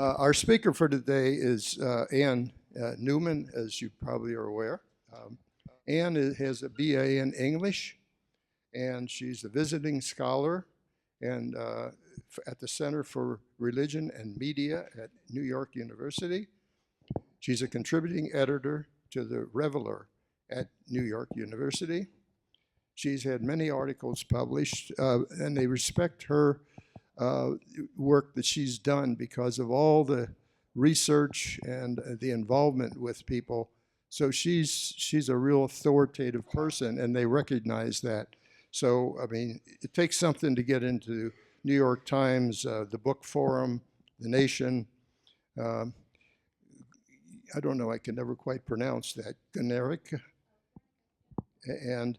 Our speaker for today is Ann Neumann, as you probably are aware. Ann has a BA in English, and she's a visiting scholar and at the Center for Religion and Media at New York University. She's a contributing editor to the Reveler at New York University. She's had many articles published, and they respect her work that she's done because of all the research and the involvement with people. So she's a real authoritative person, and they recognize that. So, I mean, it takes something to get into New York Times, the Book Forum, The Nation. I don't know, I can never quite pronounce that, generic, and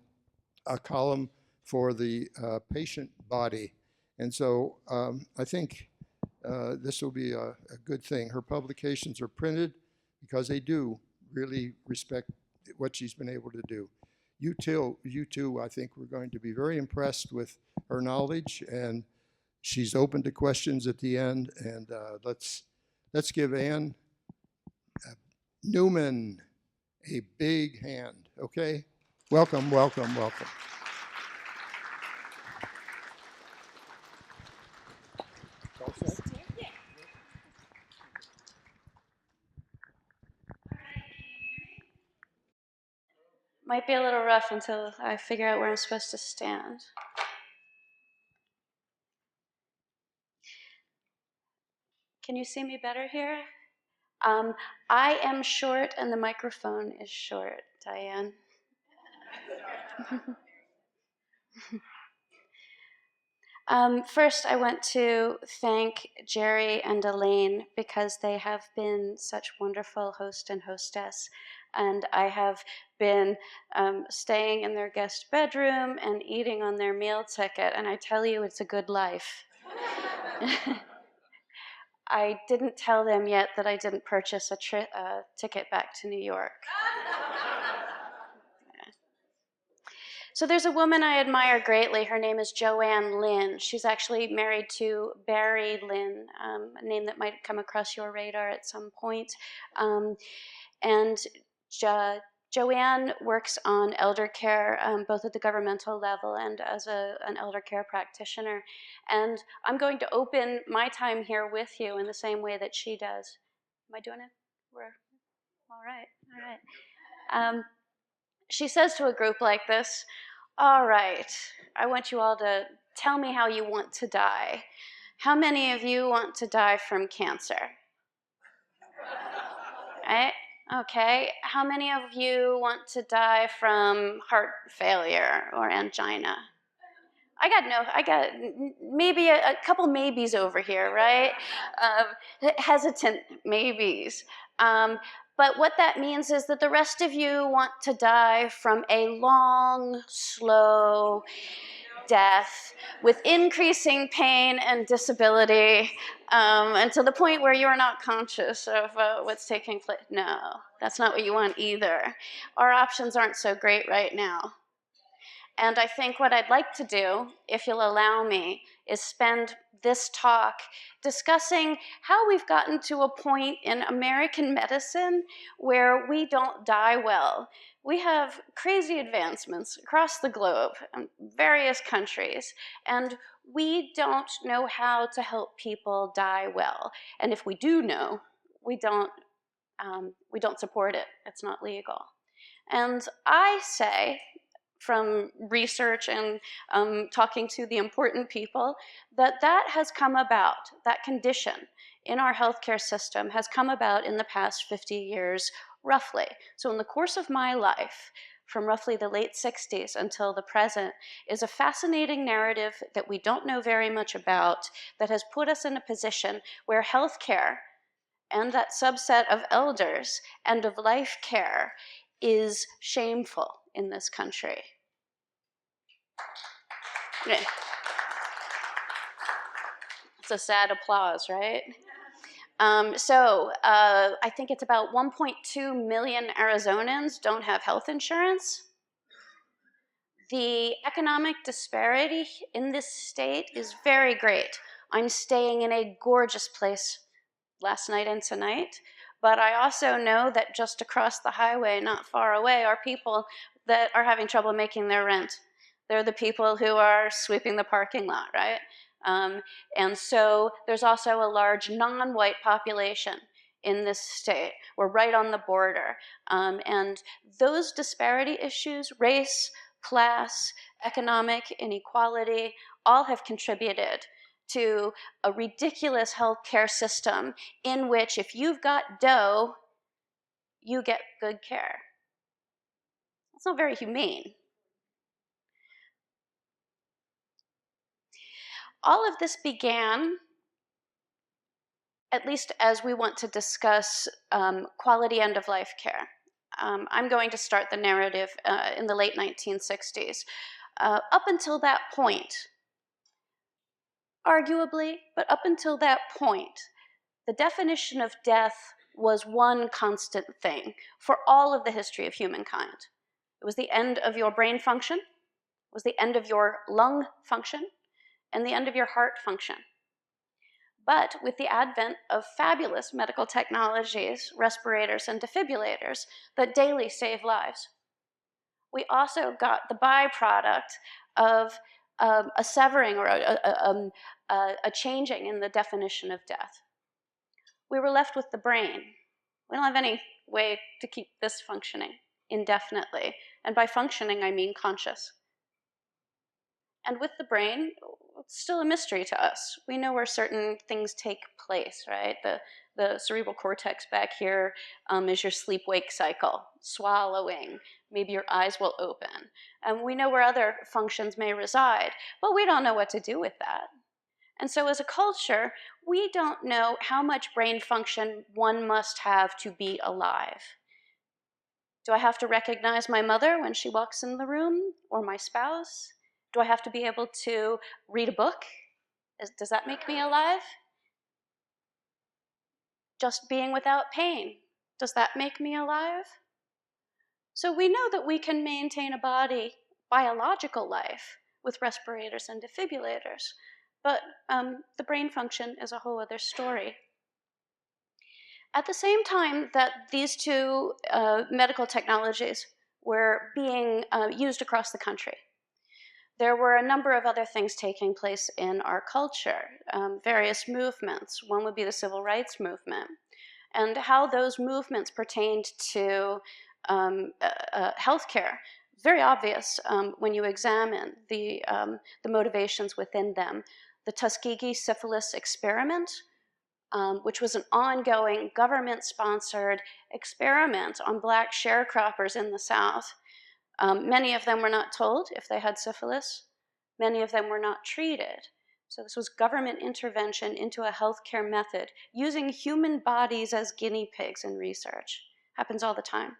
a column for the patient body. And so I think this will be a good thing. Her publications are printed because they do really respect what she's been able to do. You too, I think we're going to be very impressed with her knowledge, and she's open to questions at the end. And let's give Ann Neumann a big hand, okay? Welcome, welcome, welcome. Might be a little rough until I figure out where I'm supposed to stand. Can you see me better here? I am short and the microphone is short, Diane. First, I want to thank Jerry and Elaine because they have been such wonderful host and hostess. And I have been staying in their guest bedroom and eating on their meal ticket. And I tell you, it's a good life. I didn't tell them yet that I didn't purchase a ticket back to New York. So there's a woman I admire greatly. Her name is Joanne Lynn. She's actually married to Barry Lynn, a name that might come across your radar at some point. And Joanne works on elder care, both at the governmental level and as an elder care practitioner. And I'm going to open my time here with you in the same way that she does. Am I doing it? We're all right. All right. She says to a group like this, all right, I want you all to tell me how you want to die. How many of you want to die from cancer? Right? Okay. How many of you want to die from heart failure or angina? I got maybe a couple maybes over here, right? Hesitant maybes. But what that means is that the rest of you want to die from a long, slow death with increasing pain and disability, and to the point where you're not conscious of what's taking place. No, that's not what you want either. Our options aren't so great right now. And I think what I'd like to do, if you'll allow me, is spend this talk discussing how we've gotten to a point in American medicine where we don't die well. We have crazy advancements across the globe in various countries, and we don't know how to help people die well. And if we do know, we don't support it. It's not legal. And I say, from research and talking to the important people, that has come about, that condition in our healthcare system has come about in the past 50 years, roughly. So in the course of my life, from roughly the late 60s until the present, is a fascinating narrative that we don't know very much about that has put us in a position where healthcare and that subset of elders and of life care is shameful in this country. It's a sad applause, right? I think it's about 1.2 million Arizonans don't have health insurance. The economic disparity in this state is very great. I'm staying in a gorgeous place last night and tonight. But I also know that just across the highway, not far away, are people that are having trouble making their rent. They're the people who are sweeping the parking lot, right? And so there's also a large non-white population in this state. We're right on the border. And those disparity issues, race, class, economic inequality, all have contributed to a ridiculous healthcare system in which if you've got dough, you get good care. That's not very humane. All of this began, at least as we want to discuss quality end-of-life care. I'm going to start the narrative in the late 1960s. Up until that point, arguably, but up until that point, the definition of death was one constant thing for all of the history of humankind. It was the end of your brain function, it was the end of your lung function, and the end of your heart function. But with the advent of fabulous medical technologies, respirators and defibrillators that daily save lives, we also got the byproduct of a severing or a changing in the definition of death. We were left with the brain. We don't have any way to keep this functioning indefinitely. And by functioning, I mean conscious. And with the brain, it's still a mystery to us. We know where certain things take place, right? The cerebral cortex back here is your sleep-wake cycle, swallowing, maybe your eyes will open. And we know where other functions may reside, but we don't know what to do with that. And so as a culture, we don't know how much brain function one must have to be alive. Do I have to recognize my mother when she walks in the room, or my spouse? Do I have to be able to read a book? Does that make me alive? Just being without pain, does that make me alive? So we know that we can maintain a body, biological life, with respirators and defibrillators, but the brain function is a whole other story. At the same time that these two medical technologies were being used across the country, there were a number of other things taking place in our culture, various movements. One would be the civil rights movement, and how those movements pertained to healthcare. Very obvious when you examine the motivations within them. The Tuskegee syphilis experiment, which was an ongoing government-sponsored experiment on Black sharecroppers in the South. Many of them were not told if they had syphilis. Many of them were not treated. So this was government intervention into a healthcare method using human bodies as guinea pigs in research. Happens all the time.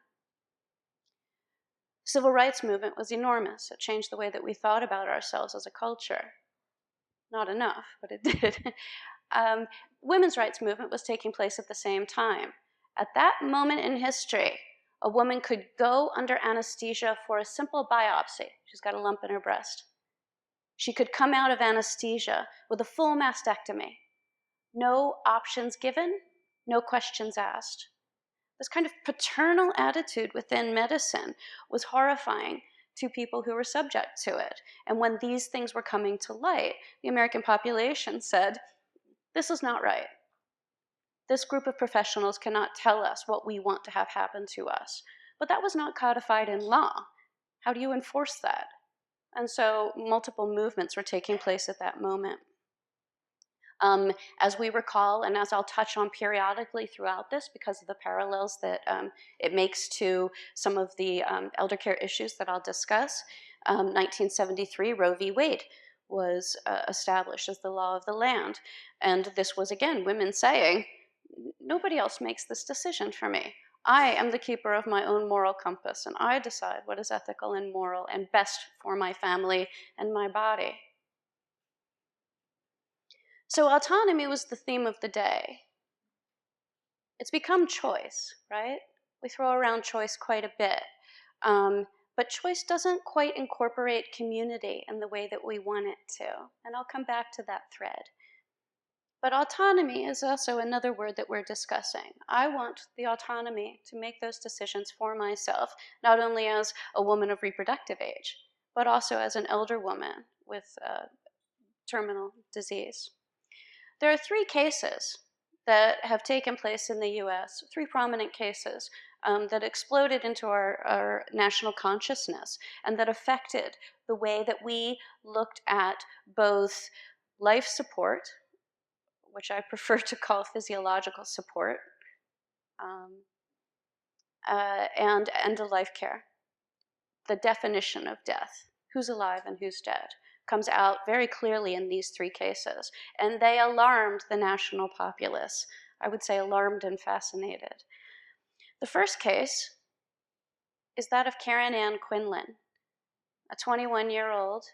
Civil rights movement was enormous. It changed the way that we thought about ourselves as a culture. Not enough, but it did. Women's rights movement was taking place at the same time. At that moment in history, a woman could go under anesthesia for a simple biopsy. She's got a lump in her breast. She could come out of anesthesia with a full mastectomy. No options given, no questions asked. This kind of paternal attitude within medicine was horrifying to people who were subject to it. And when these things were coming to light, the American population said, this is not right. This group of professionals cannot tell us what we want to have happen to us. But that was not codified in law. How do you enforce that? And so multiple movements were taking place at that moment. As we recall, and as I'll touch on periodically throughout this because of the parallels that it makes to some of the elder care issues that I'll discuss, 1973, Roe v. Wade was established as the law of the land. And this was, again, women saying, nobody else makes this decision for me. I am the keeper of my own moral compass, and I decide what is ethical and moral and best for my family and my body. So autonomy was the theme of the day. It's become choice, right? We throw around choice quite a bit. But choice doesn't quite incorporate community in the way that we want it to. And I'll come back to that thread. But autonomy is also another word that we're discussing. I want the autonomy to make those decisions for myself, not only as a woman of reproductive age, but also as an elder woman with terminal disease. There are 3 cases that have taken place in the US, 3 prominent cases that exploded into our national consciousness and that affected the way that we looked at both life support, which I prefer to call physiological support, and end-of-life care. The definition of death, who's alive and who's dead, comes out very clearly in these 3 cases. And they alarmed the national populace. I would say alarmed and fascinated. The first case is that of Karen Ann Quinlan, a 21-year-old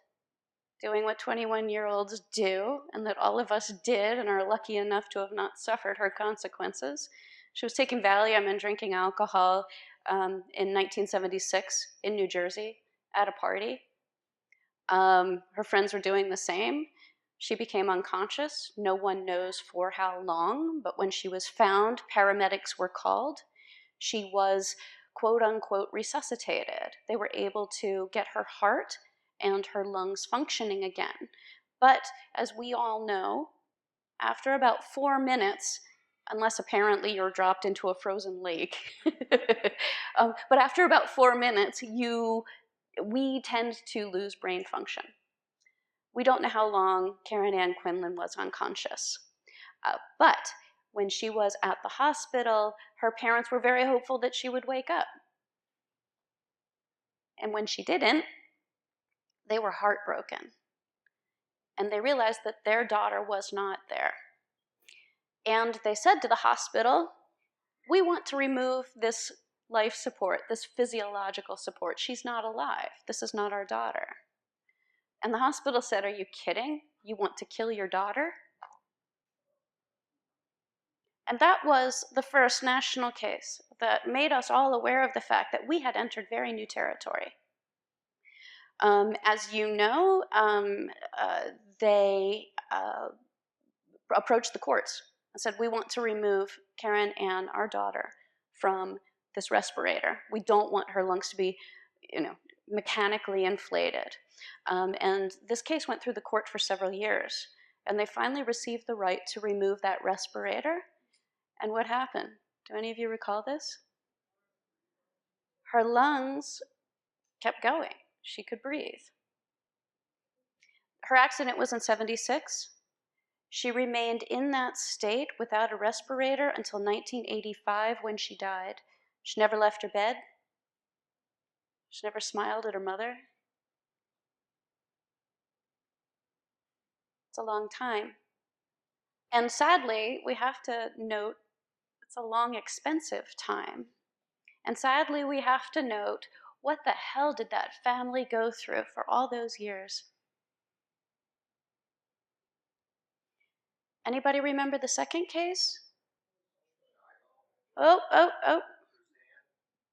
doing what 21-year-olds do, and that all of us did and are lucky enough to have not suffered her consequences. She was taking Valium and drinking alcohol in 1976 in New Jersey at a party. Her friends were doing the same. She became unconscious. No one knows for how long, but when she was found, paramedics were called. She was, quote unquote, resuscitated. They were able to get her heart and her lungs functioning again. But as we all know, after about 4 minutes, unless apparently you're dropped into a frozen lake, but after about 4 minutes, we tend to lose brain function. We don't know how long Karen Ann Quinlan was unconscious. But when she was at the hospital, her parents were very hopeful that she would wake up. And when she didn't, they were heartbroken. And they realized that their daughter was not there. And they said to the hospital, we want to remove this life support, this physiological support. She's not alive. This is not our daughter. And the hospital said, are you kidding? You want to kill your daughter? And that was the first national case that made us all aware of the fact that we had entered very new territory. As you know, they approached the courts and said, we want to remove Karen Ann, our daughter, from this respirator. We don't want her lungs to be, mechanically inflated. And this case went through the court for several years. And they finally received the right to remove that respirator. And what happened? Do any of you recall this? Her lungs kept going. She could breathe. Her accident was in '76. She remained in that state without a respirator until 1985 when she died. She never left her bed. She never smiled at her mother. It's a long time. And sadly, we have to note it's a long, expensive time. And sadly, we have to note, what the hell did that family go through for all those years? Anybody remember the second case? Oh.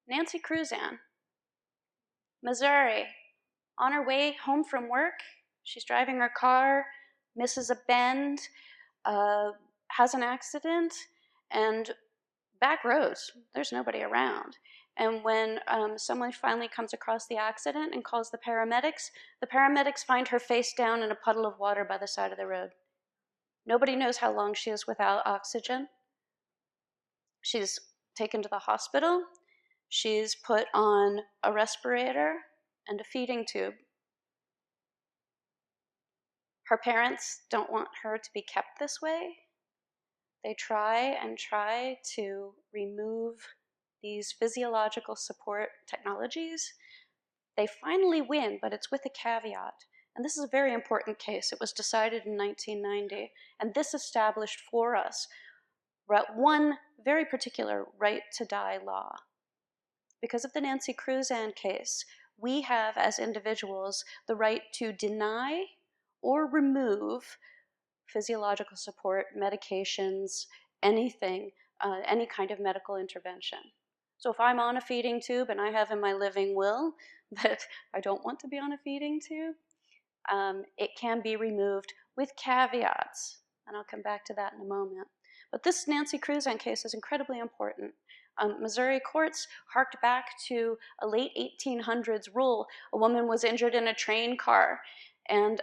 Nancy Cruzan, Missouri. On her way home from work, she's driving her car, misses a bend, has an accident, and back roads, there's nobody around. And when someone finally comes across the accident and calls the paramedics find her face down in a puddle of water by the side of the road. Nobody knows how long she is without oxygen. She's taken to the hospital. She's put on a respirator and a feeding tube. Her parents don't want her to be kept this way. They try to remove these physiological support technologies. They finally win, but it's with a caveat. And this is a very important case. It was decided in 1990, and this established for us one very particular right to die law. Because of the Nancy Cruzan case, we have, as individuals, the right to deny or remove physiological support, medications, anything, any kind of medical intervention. So if I'm on a feeding tube and I have in my living will that I don't want to be on a feeding tube, it can be removed with caveats. and I'll come back to that in a moment. But this Nancy Cruzan case is incredibly important. Missouri courts harked back to a late 1800s rule. A woman was injured in a train car, and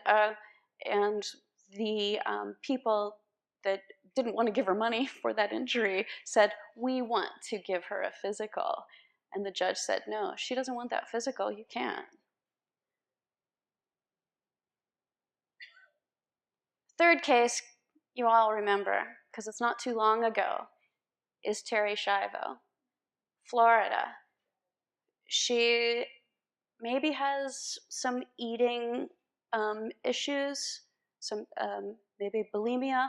the people that didn't want to give her money for that injury said, "We want to give her a physical." And the judge said, "No, she doesn't want that physical, you can't." Third case, you all remember, because it's not too long ago, is Terri Schiavo, Florida. She maybe has some eating issues, some maybe bulimia.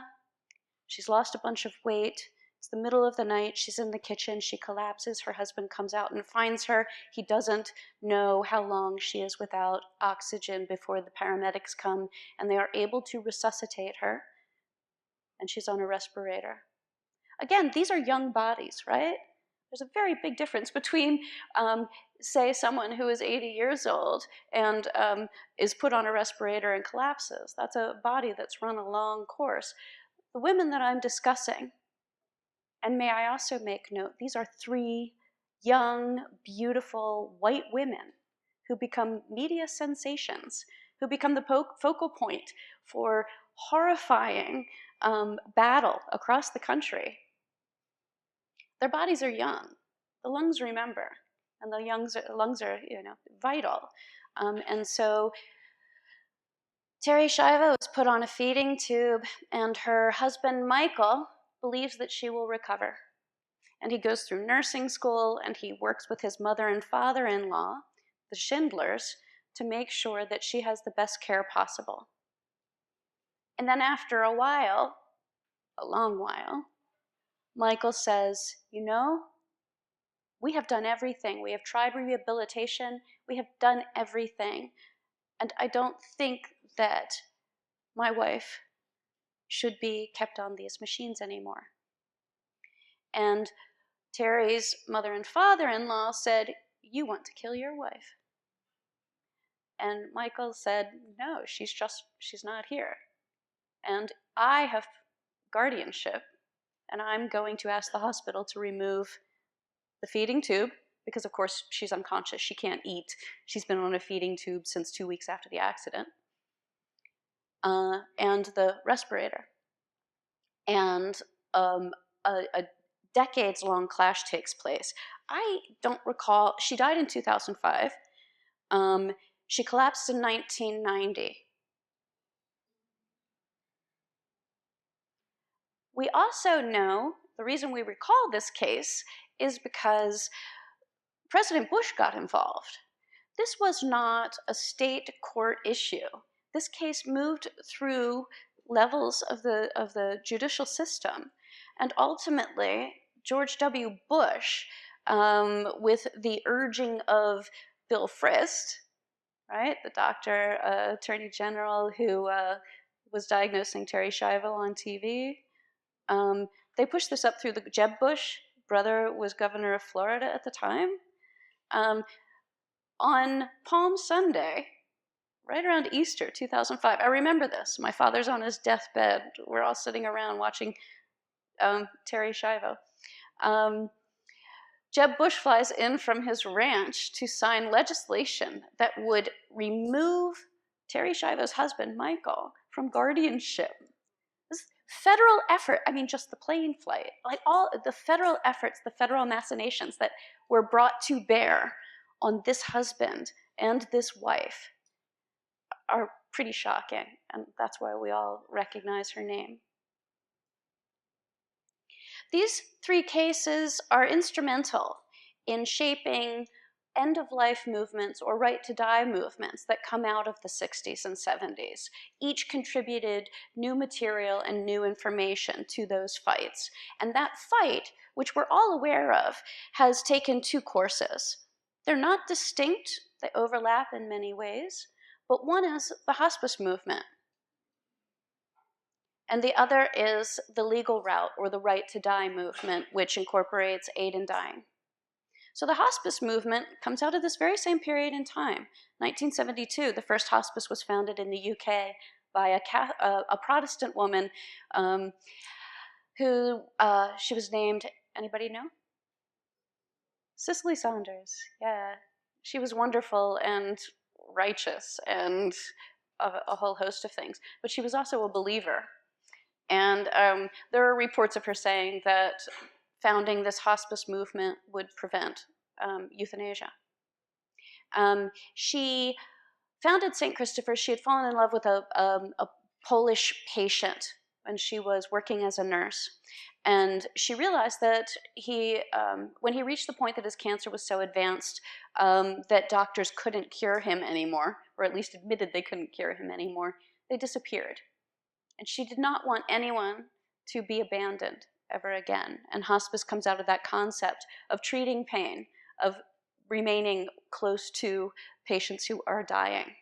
She's lost a bunch of weight. It's the middle of the night. She's in the kitchen. She collapses. Her husband comes out and finds her. He doesn't know how long she is without oxygen before the paramedics come, and they are able to resuscitate her, and she's on a respirator. Again, these are young bodies, right? There's a very big difference between, say, someone who is 80 years old and is put on a respirator and collapses. That's a body that's run a long course. The women that I'm discussing, and may I also make note, these are 3 young, beautiful, white women who become media sensations, who become the focal point for horrifying battle across the country. Their bodies are young. The lungs remember, and the lungs are vital. And so Terri Schiavo is put on a feeding tube, and her husband, Michael, believes that she will recover. And he goes through nursing school, and he works with his mother and father-in-law, the Schindlers, to make sure that she has the best care possible. And then after a while, a long while, Michael says, we have done everything. We have tried rehabilitation. We have done everything. And I don't think that my wife should be kept on these machines anymore. And Terry's mother and father-in-law said, "You want to kill your wife." And Michael said, "No, she's not here. And I have guardianship, and I'm going to ask the hospital to remove the feeding tube, because of course she's unconscious, she can't eat. She's been on a feeding tube since 2 weeks after the accident. And the respirator. And a decades-long clash takes place. I don't recall, she died in 2005. She collapsed in 1990. We also know, the reason we recall this case is because President Bush got involved. This was not a state court issue. This case moved through levels of the judicial system. And ultimately, George W. Bush, with the urging of Bill Frist, right, the doctor, attorney general who was diagnosing Terri Schiavo on TV, they pushed this up through the Jeb Bush. Brother was governor of Florida at the time. On Palm Sunday, right around Easter 2005, I remember this. My father's on his deathbed. We're all sitting around watching Terri Schiavo. Jeb Bush flies in from his ranch to sign legislation that would remove Terri Schiavo's husband, Michael, from guardianship. This federal effort, I mean, just the plane flight, like all the federal efforts, the federal machinations that were brought to bear on this husband and this wife are pretty shocking, and that's why we all recognize her name. These 3 cases are instrumental in shaping end-of-life movements or right-to-die movements that come out of the 60s and 70s. Each contributed new material and new information to those fights. And that fight, which we're all aware of, has taken 2 courses. They're not distinct, they overlap in many ways, but one is the hospice movement. And the other is the legal route, or the right-to-die movement, which incorporates aid in dying. So the hospice movement comes out of this very same period in time. 1972, the first hospice was founded in the UK by a Protestant woman who she was named, anybody know? Cicely Saunders, yeah. She was wonderful and righteous and a whole host of things, but she was also a believer. And there are reports of her saying that founding this hospice movement would prevent euthanasia. She founded St. Christopher's. She had fallen in love with a Polish patient when she was working as a nurse. And she realized that when he reached the point that his cancer was so advanced that doctors couldn't cure him anymore, or at least admitted they couldn't cure him anymore, they disappeared. And she did not want anyone to be abandoned ever again. And hospice comes out of that concept of treating pain, of remaining close to patients who are dying.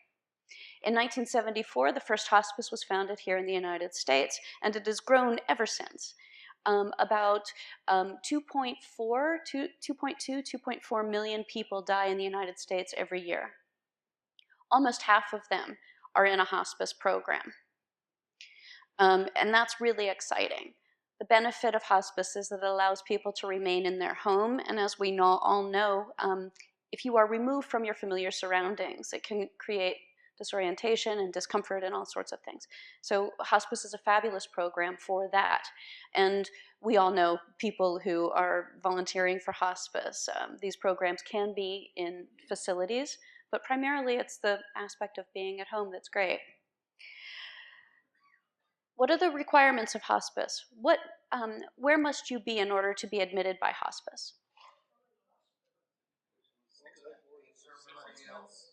In 1974, the first hospice was founded here in the United States, and it has grown ever since. About 2.2, 2.4 million people die in the United States every year. Almost half of them are in a hospice program. And that's really exciting. The benefit of hospice is that it allows people to remain in their home, and as we all know, if you are removed from your familiar surroundings, it can create disorientation and discomfort and all sorts of things. So hospice is a fabulous program for that. And we all know people who are volunteering for hospice. These programs can be in facilities, but primarily it's the aspect of being at home that's great. What are the requirements of hospice? Where must you be in order to be admitted by hospice?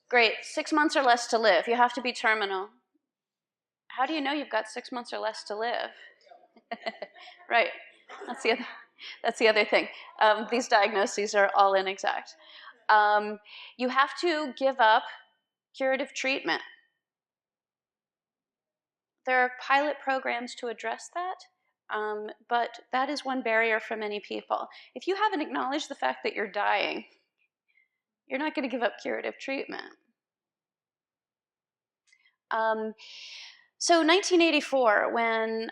Great, 6 months or less to live. You have to be terminal. How do you know you've got 6 months or less to live? Right, that's the other thing. These diagnoses are all inexact. You have to give up curative treatment. There are pilot programs to address that, but that is one barrier for many people. If you haven't acknowledged the fact that you're dying, you're not going to give up curative treatment. So 1984, when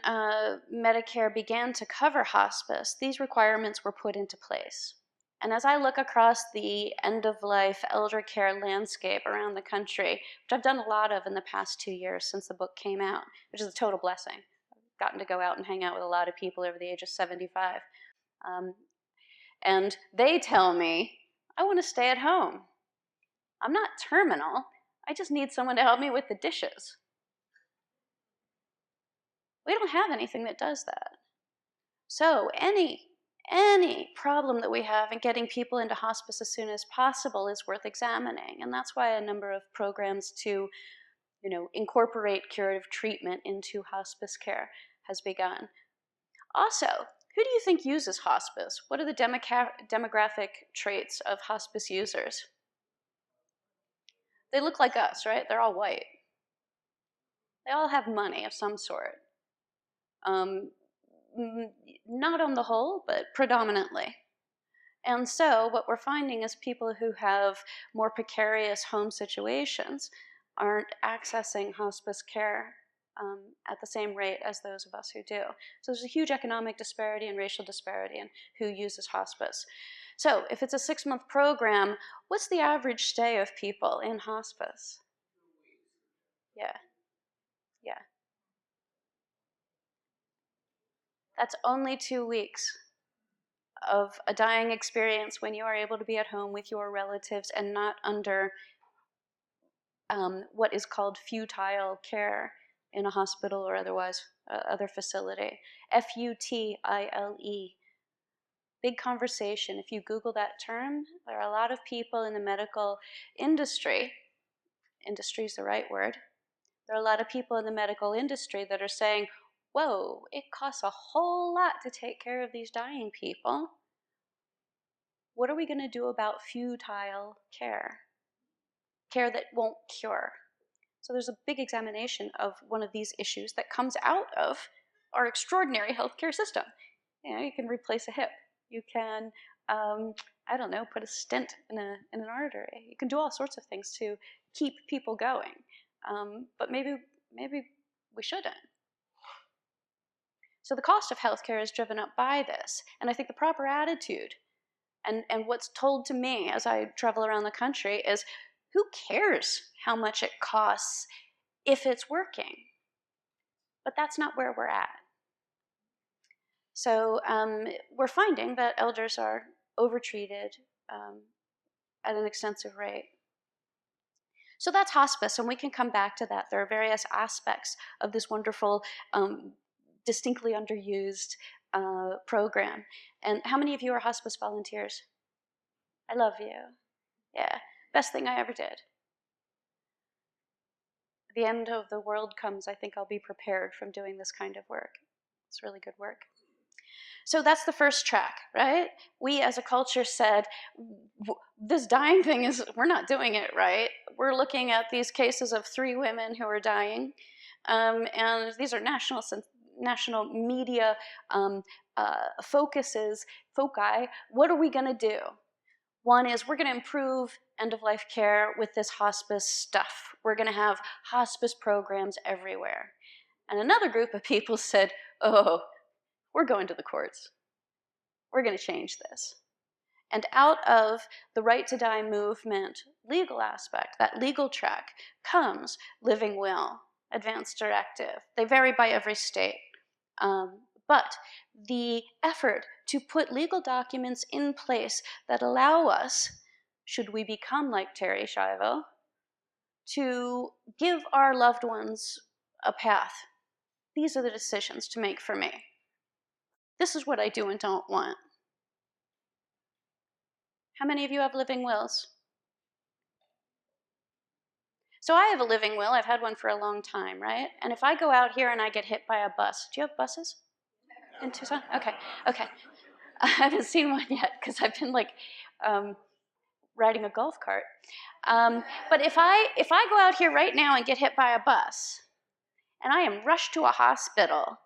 Medicare began to cover hospice, these requirements were put into place. And as I look across the end-of-life elder care landscape around the country, which I've done a lot of in the past 2 years since the book came out, which is a total blessing. I've gotten to go out and hang out with a lot of people over the age of 75. And they tell me, I want to stay at home. I'm not terminal. I just need someone to help me with the dishes. We don't have anything that does that. So any problem that we have in getting people into hospice as soon as possible is worth examining. And that's why a number of programs to incorporate curative treatment into hospice care has begun. Also, who do you think uses hospice? What are the demographic traits of hospice users? They look like us, right? They're all white. They all have money of some sort. Not on the whole, but predominantly. And so what we're finding is people who have more precarious home situations aren't accessing hospice care at the same rate as those of us who do. So there's a huge economic disparity and racial disparity in who uses hospice. So if it's a 6-month program, what's the average stay of people in hospice? Yeah. That's only 2 weeks of a dying experience when you are able to be at home with your relatives and not under what is called futile care in a hospital or otherwise other facility. F-U-T-I-L-E. Big conversation. If you Google that term, there are a lot of people in the medical industry is the right word. There are a lot of people in the medical industry that are saying, whoa, it costs a whole lot to take care of these dying people. What are we going to do about futile care? Care that won't cure. So there's a big examination of one of these issues that comes out of our extraordinary healthcare system. You can replace a hip. You can, put a stent in an artery. You can do all sorts of things to keep people going. But maybe We shouldn't. So the cost of healthcare is driven up by this. And I think the proper attitude, and what's told to me as I travel around the country, is who cares how much it costs if it's working? But that's not where we're at. So we're finding that elders are overtreated at an extensive rate. So that's hospice, and we can come back to that. There are various aspects of this wonderful, distinctly underused program. And how many of you are hospice volunteers? I love you. Yeah, best thing I ever did. The end of the world comes, I think I'll be prepared from doing this kind of work. It's really good work. So that's the first track, right? We as a culture said, this dying thing is, we're not doing it right. We're looking at these cases of 3 women who are dying, and these are national media foci. What are we gonna do? One is we're gonna improve end-of-life care with this hospice stuff. We're gonna have hospice programs everywhere. And another group of people said, oh, we're going to the courts. We're going to change this. And out of the right to die movement legal aspect, that legal track, comes living will, advance directive. They vary by every state. But the effort to put legal documents in place that allow us, should we become like Terry Schiavo, to give our loved ones a path. These are the decisions to make for me. This is what I do and don't want. How many of you have living wills? So I have a living will. I've had one for a long time, right? And if I go out here and I get hit by a bus, do you have buses in Tucson? Okay. I haven't seen one yet because I've been like riding a golf cart. But if I go out here right now and get hit by a bus, and I am rushed to a hospital,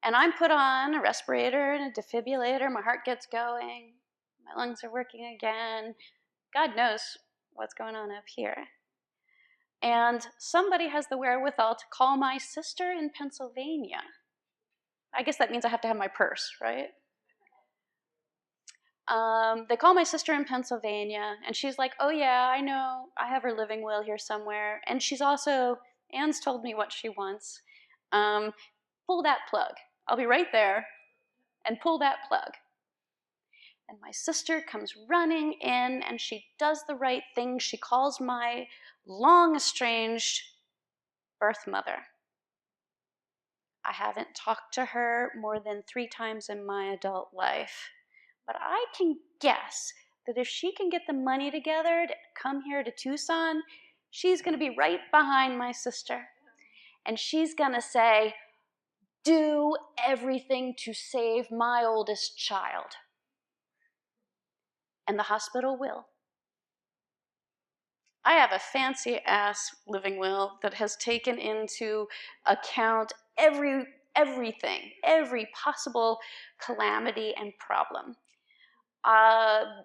and I'm put on a respirator and a defibrillator, my heart gets going, my lungs are working again, God knows what's going on up here. And somebody has the wherewithal to call my sister in Pennsylvania. I guess that means I have to have my purse, right? They call my sister in Pennsylvania, and she's like, oh yeah, I know, I have her living will here somewhere. And she's also, Anne's told me what she wants. Pull that plug. I'll be right there, and pull that plug. And my sister comes running in, and she does the right thing. She calls my long-estranged birth mother. I haven't talked to her more than 3 times in my adult life, but I can guess that if she can get the money together to come here to Tucson, she's going to be right behind my sister, and she's going to say, do everything to save my oldest child. And the hospital will. I have a fancy-ass living will that has taken into account everything, every possible calamity and problem.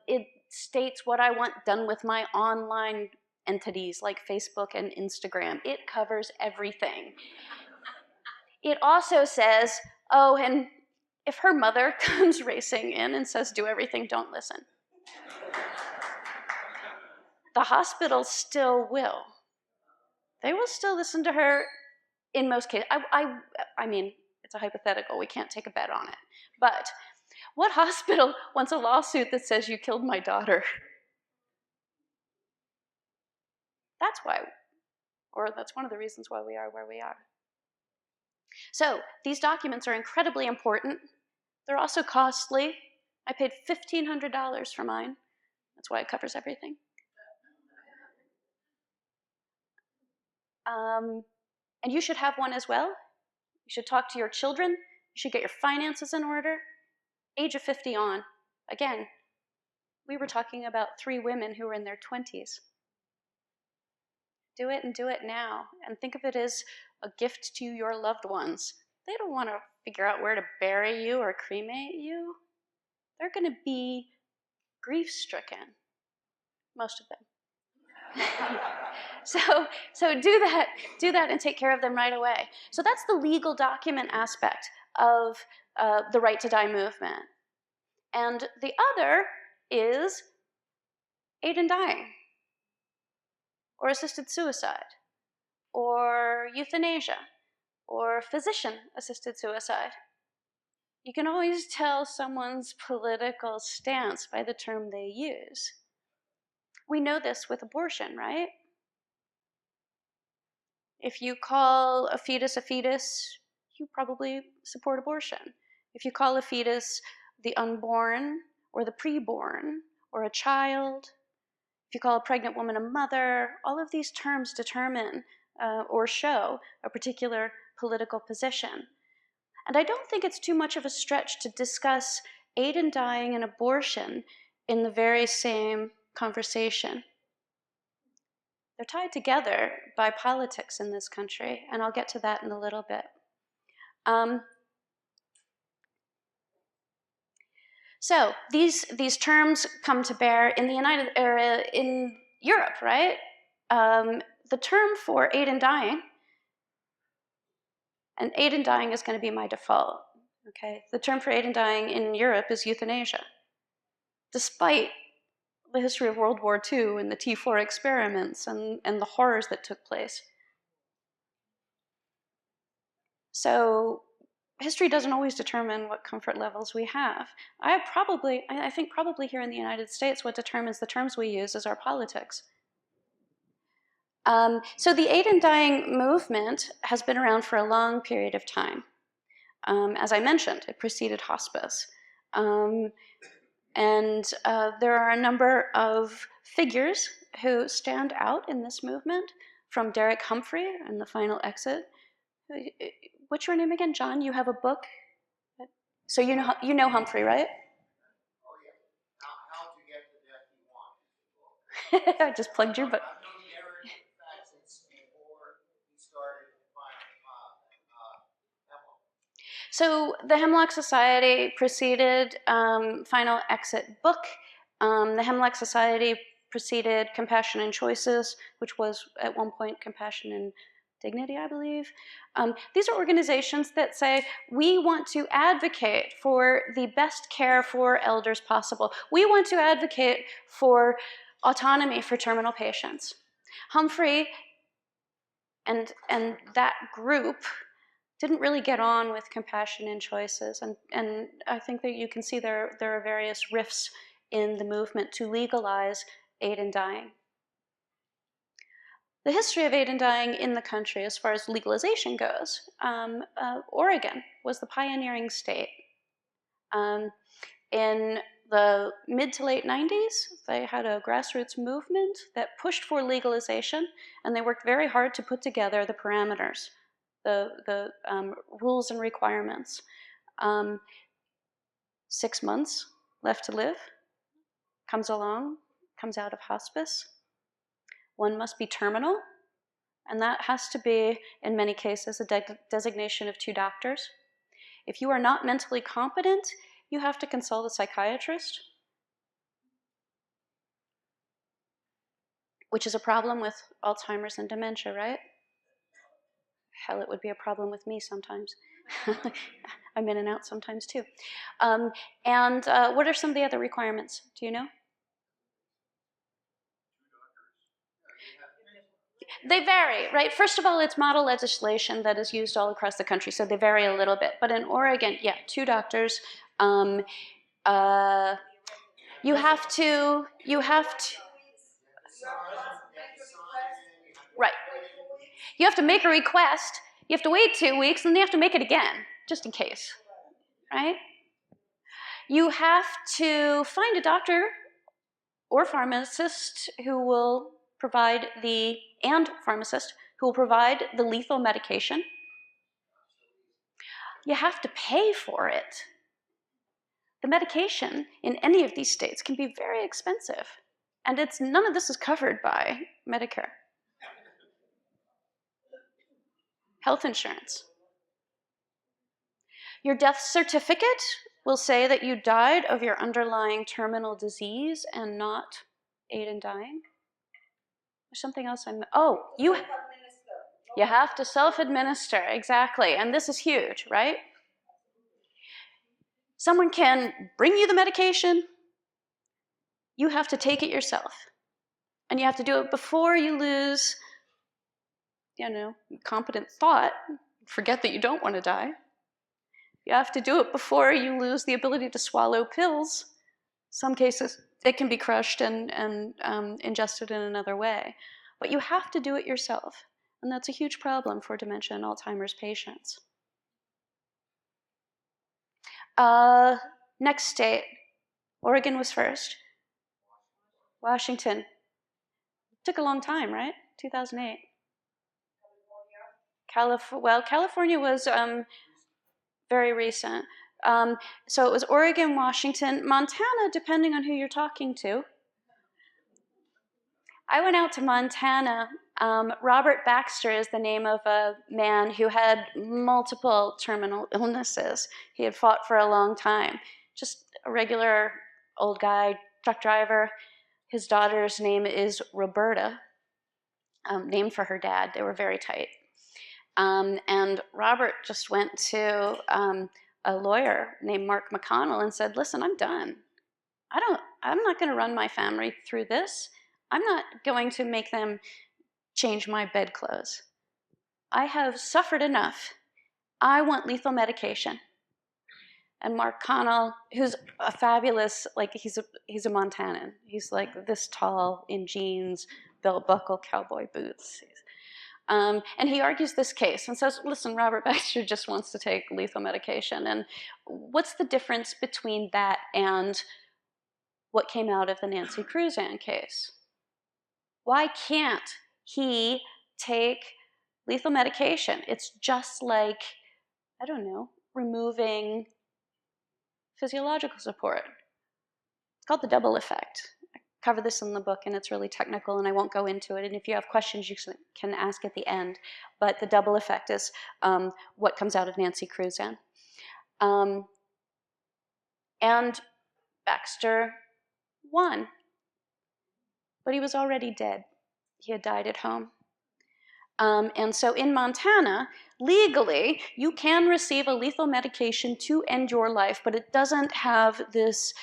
It states what I want done with my online entities like Facebook and Instagram. It covers everything. It also says, oh, and if her mother comes racing in and says, do everything, don't listen. The hospital still will. They will still listen to her in most cases. I mean, it's a hypothetical. We can't take a bet on it. But what hospital wants a lawsuit that says you killed my daughter? That's why, or that's one of the reasons why we are where we are. So these documents are incredibly important. They're also costly. I paid $1,500 for mine. That's why it covers everything. And you should have one as well. You should talk to your children. You should get your finances in order. Age of 50 on. Again, we were talking about 3 women who were in their 20s. Do it and do it now. And think of it as a gift to your loved ones. They don't want to figure out where to bury you or cremate you. They're going to be grief-stricken, most of them. So do that and take care of them right away. So that's the legal document aspect of the right to die movement. And the other is aid in dying, or assisted suicide, or euthanasia, or physician-assisted suicide. You can always tell someone's political stance by the term they use. We know this with abortion, right? If you call a fetus, you probably support abortion. If you call a fetus the unborn, or the preborn, or a child, if you call a pregnant woman a mother, all of these terms determine or show a particular political position. And I don't think it's too much of a stretch to discuss aid in dying and abortion in the very same conversation. They're tied together by politics in this country, and I'll get to that in a little bit. So these terms come to bear in the in Europe, right? The term for aid in dying, and aid in dying is going to be my default. Okay, the term for aid in dying in Europe is euthanasia, despite the history of World War II and the T4 experiments and the horrors that took place. So history doesn't always determine what comfort levels we have. I think probably here in the United States, what determines the terms we use is our politics. So the aid in dying movement has been around for a long period of time. As I mentioned, it preceded hospice. And there are a number of figures who stand out in this movement, from Derek Humphrey and The Final Exit. What's your name again, John? You have a book? So you know Humphrey, right? Oh yeah. How to get the death you want. I just plugged your book. So the Hemlock Society preceded Final Exit book. The Hemlock Society preceded Compassion and Choices, which was at one point Compassion and Dignity, I believe. These are organizations that say, we want to advocate for the best care for elders possible. We want to advocate for autonomy for terminal patients. Humphrey and that group didn't really get on with Compassion and Choices, and I think that you can see there are various rifts in the movement to legalize aid in dying. The history of aid in dying in the country, as far as legalization goes, Oregon was the pioneering state. In the mid to late 90s, they had a grassroots movement that pushed for legalization, and they worked very hard to put together the parameters, the rules and requirements. 6 months left to live, comes out of hospice. One must be terminal, and that has to be, in many cases, a designation of 2 doctors. If you are not mentally competent, you have to consult a psychiatrist, which is a problem with Alzheimer's and dementia, right? Hell, it would be a problem with me sometimes. I'm in and out sometimes too. What are some of the other requirements? Do you know? They vary, right? First of all, it's model legislation that is used all across the country, so they vary a little bit. But in Oregon, yeah, 2 doctors. You have to. Right. You have to make a request. You have to wait 2 weeks, and then you have to make it again, just in case, right? You have to find a doctor or pharmacist who will provide the lethal medication. You have to pay for it. The medication in any of these states can be very expensive, and none of this is covered by Medicare. Health insurance. Your death certificate will say that you died of your underlying terminal disease and not aid in dying. There's something else you have to self-administer, exactly. And this is huge, right? Someone can bring you the medication. You have to take it yourself. And you have to do it before you lose, competent thought, forget that you don't want to die. You have to do it before you lose the ability to swallow pills. Some cases, it can be crushed and ingested in another way. But you have to do it yourself. And that's a huge problem for dementia and Alzheimer's patients. Next state. Oregon was first. Washington. Took a long time, right? 2008. California was very recent. So it was Oregon, Washington, Montana, depending on who you're talking to. I went out to Montana. Robert Baxter is the name of a man who had multiple terminal illnesses. He had fought for a long time. Just a regular old guy, truck driver. His daughter's name is Roberta, named for her dad. They were very tight. And Robert just went to a lawyer named Mark McConnell and said, listen, I'm done. I'm not going to run my family through this. I'm not going to make them change my bedclothes. I have suffered enough. I want lethal medication. And Mark Connell, who's a fabulous, he's a Montanan. He's like this tall in jeans, belt buckle, cowboy boots. And he argues this case and says, listen, Robert Baxter just wants to take lethal medication. And what's the difference between that and what came out of the Nancy Cruzan case? Why can't he take lethal medication? It's just like, I don't know, removing physiological support. It's called the double effect. I cover this in the book, and it's really technical, and I won't go into it. And if you have questions, you can ask at the end. But the double effect is what comes out of Nancy Cruzan. And Baxter won. But he was already dead. He had died at home. And so in Montana, legally, you can receive a lethal medication to end your life, but it doesn't have this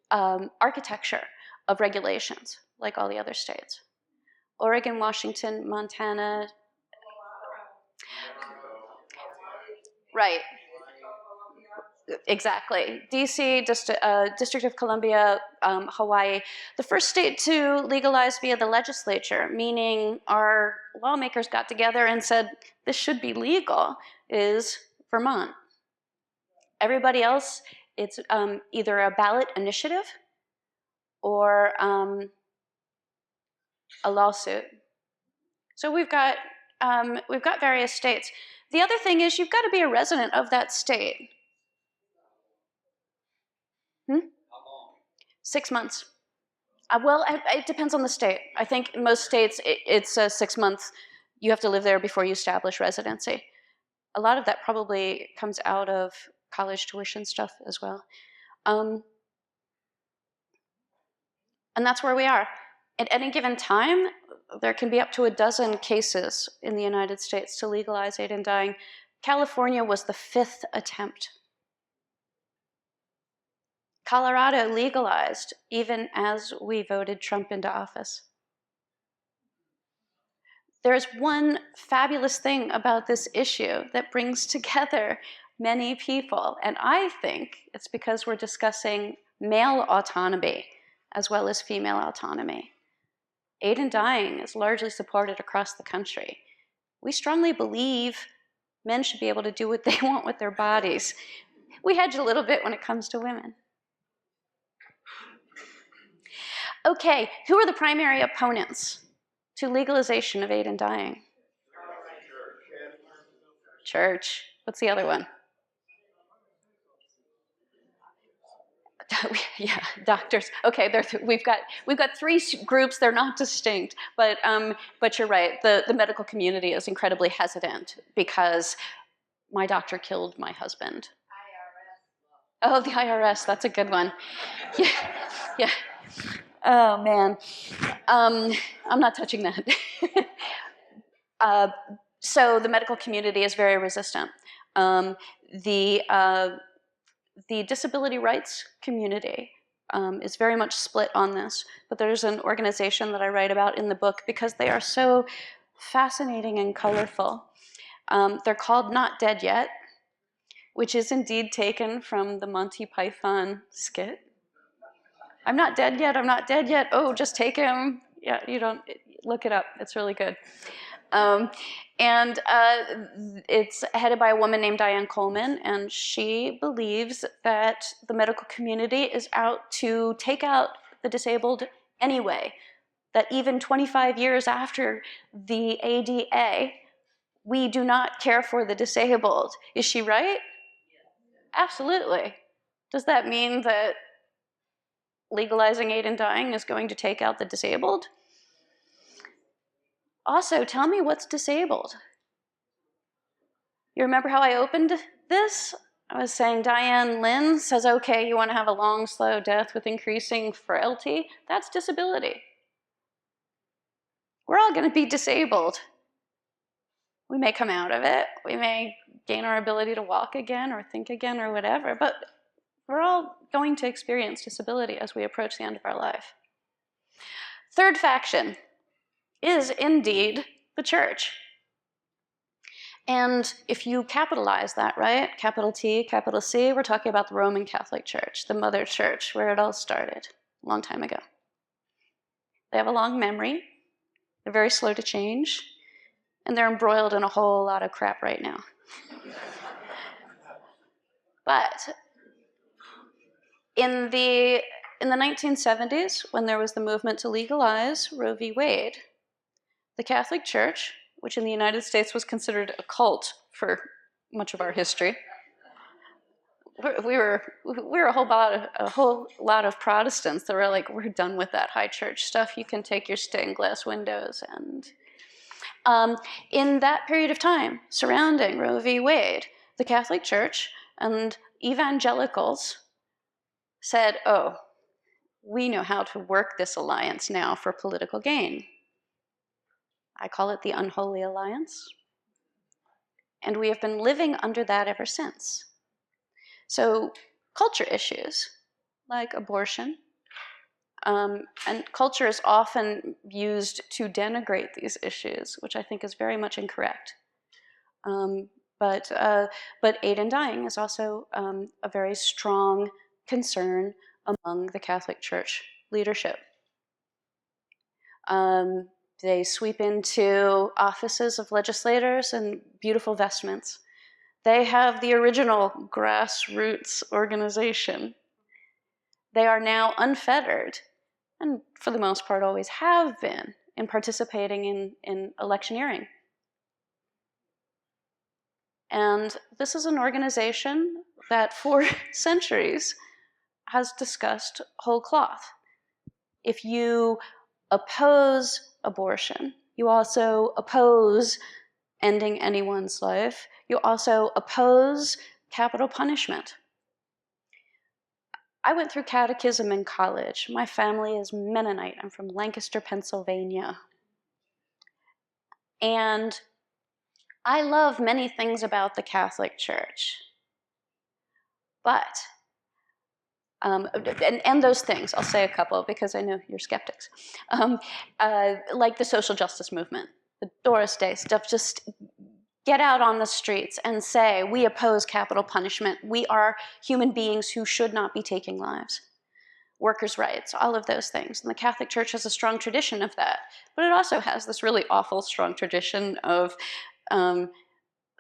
architecture of regulations like all the other states. Oregon, Washington, Montana. Right. Exactly. DC, District of Columbia, Hawaii, the first state to legalize via the legislature, meaning our lawmakers got together and said, this should be legal, is Vermont. Everybody else, it's either a ballot initiative or a lawsuit. So we've got various states. The other thing is you've got to be a resident of that state. 6 months. Well, it depends on the state. I think in most states it's 6 months. You have to live there before you establish residency. A lot of that probably comes out of college tuition stuff as well. And that's where we are. At any given time, there can be up to a dozen cases in the United States to legalize aid in dying. California was the 5th attempt. Colorado legalized even as we voted Trump into office. There's one fabulous thing about this issue that brings together many people, and I think it's because we're discussing male autonomy as well as female autonomy. Aid in dying is largely supported across the country. We strongly believe men should be able to do what they want with their bodies. We hedge a little bit when it comes to women. Okay, who are the primary opponents to legalization of aid in dying? Church. What's the other one? Yeah, doctors. Okay, we've got 3 groups. They're not distinct, but you're right. The medical community is incredibly hesitant because my doctor killed my husband. IRS. Oh, the IRS. That's a good one. Yeah, yeah. Oh, man. I'm not touching that. So the medical community is very resistant. The disability rights community is very much split on this, but there's an organization that I write about in the book because they are so fascinating and colorful. They're called Not Dead Yet, which is indeed taken from the Monty Python skit. I'm not dead yet, I'm not dead yet. Oh, just take him. Yeah, you don't, look it up. It's really good. It's headed by a woman named Diane Coleman, and she believes that the medical community is out to take out the disabled anyway, that even 25 years after the ADA, we do not care for the disabled. Is she right? Absolutely. Does that mean that legalizing aid in dying is going to take out the disabled? Also, tell me what's disabled. You remember how I opened this? I was saying Diane Lynn says, okay, you want to have a long, slow death with increasing frailty? That's disability. We're all going to be disabled. We may come out of it. We may gain our ability to walk again or think again or whatever, but we're all going to experience disability as we approach the end of our life. Third faction is indeed the church. And if you capitalize that, right, capital T, capital C, we're talking about the Roman Catholic Church, the mother church, where it all started a long time ago. They have a long memory. They're very slow to change. And they're embroiled in a whole lot of crap right now. But in the 1970s, when there was the movement to legalize Roe v. Wade, the Catholic Church, which in the United States was considered a cult for much of our history, we were a whole lot of Protestants that were like, we're done with that high church stuff. You can take your stained glass windows. And in that period of time surrounding Roe v. Wade, the Catholic Church and evangelicals said, oh, we know how to work this alliance now for political gain. I call it the unholy alliance. And we have been living under that ever since. So culture issues like abortion, and culture is often used to denigrate these issues, which I think is very much incorrect. But aid in dying is also a very strong concern among the Catholic Church leadership. They sweep into offices of legislators in beautiful vestments. They have the original grassroots organization. They are now unfettered, and for the most part always have been, in participating in electioneering. And this is an organization that for centuries has discussed whole cloth. If you oppose abortion, you also oppose ending anyone's life. You also oppose capital punishment. I went through catechism in college. My family is Mennonite. I'm from Lancaster, Pennsylvania. And I love many things about the Catholic Church. But and those things, I'll say a couple because I know you're skeptics. Like the social justice movement, the Doris Day stuff, just get out on the streets and say, we oppose capital punishment. We are human beings who should not be taking lives. Workers' rights, all of those things. And the Catholic Church has a strong tradition of that. But it also has this really awful strong tradition of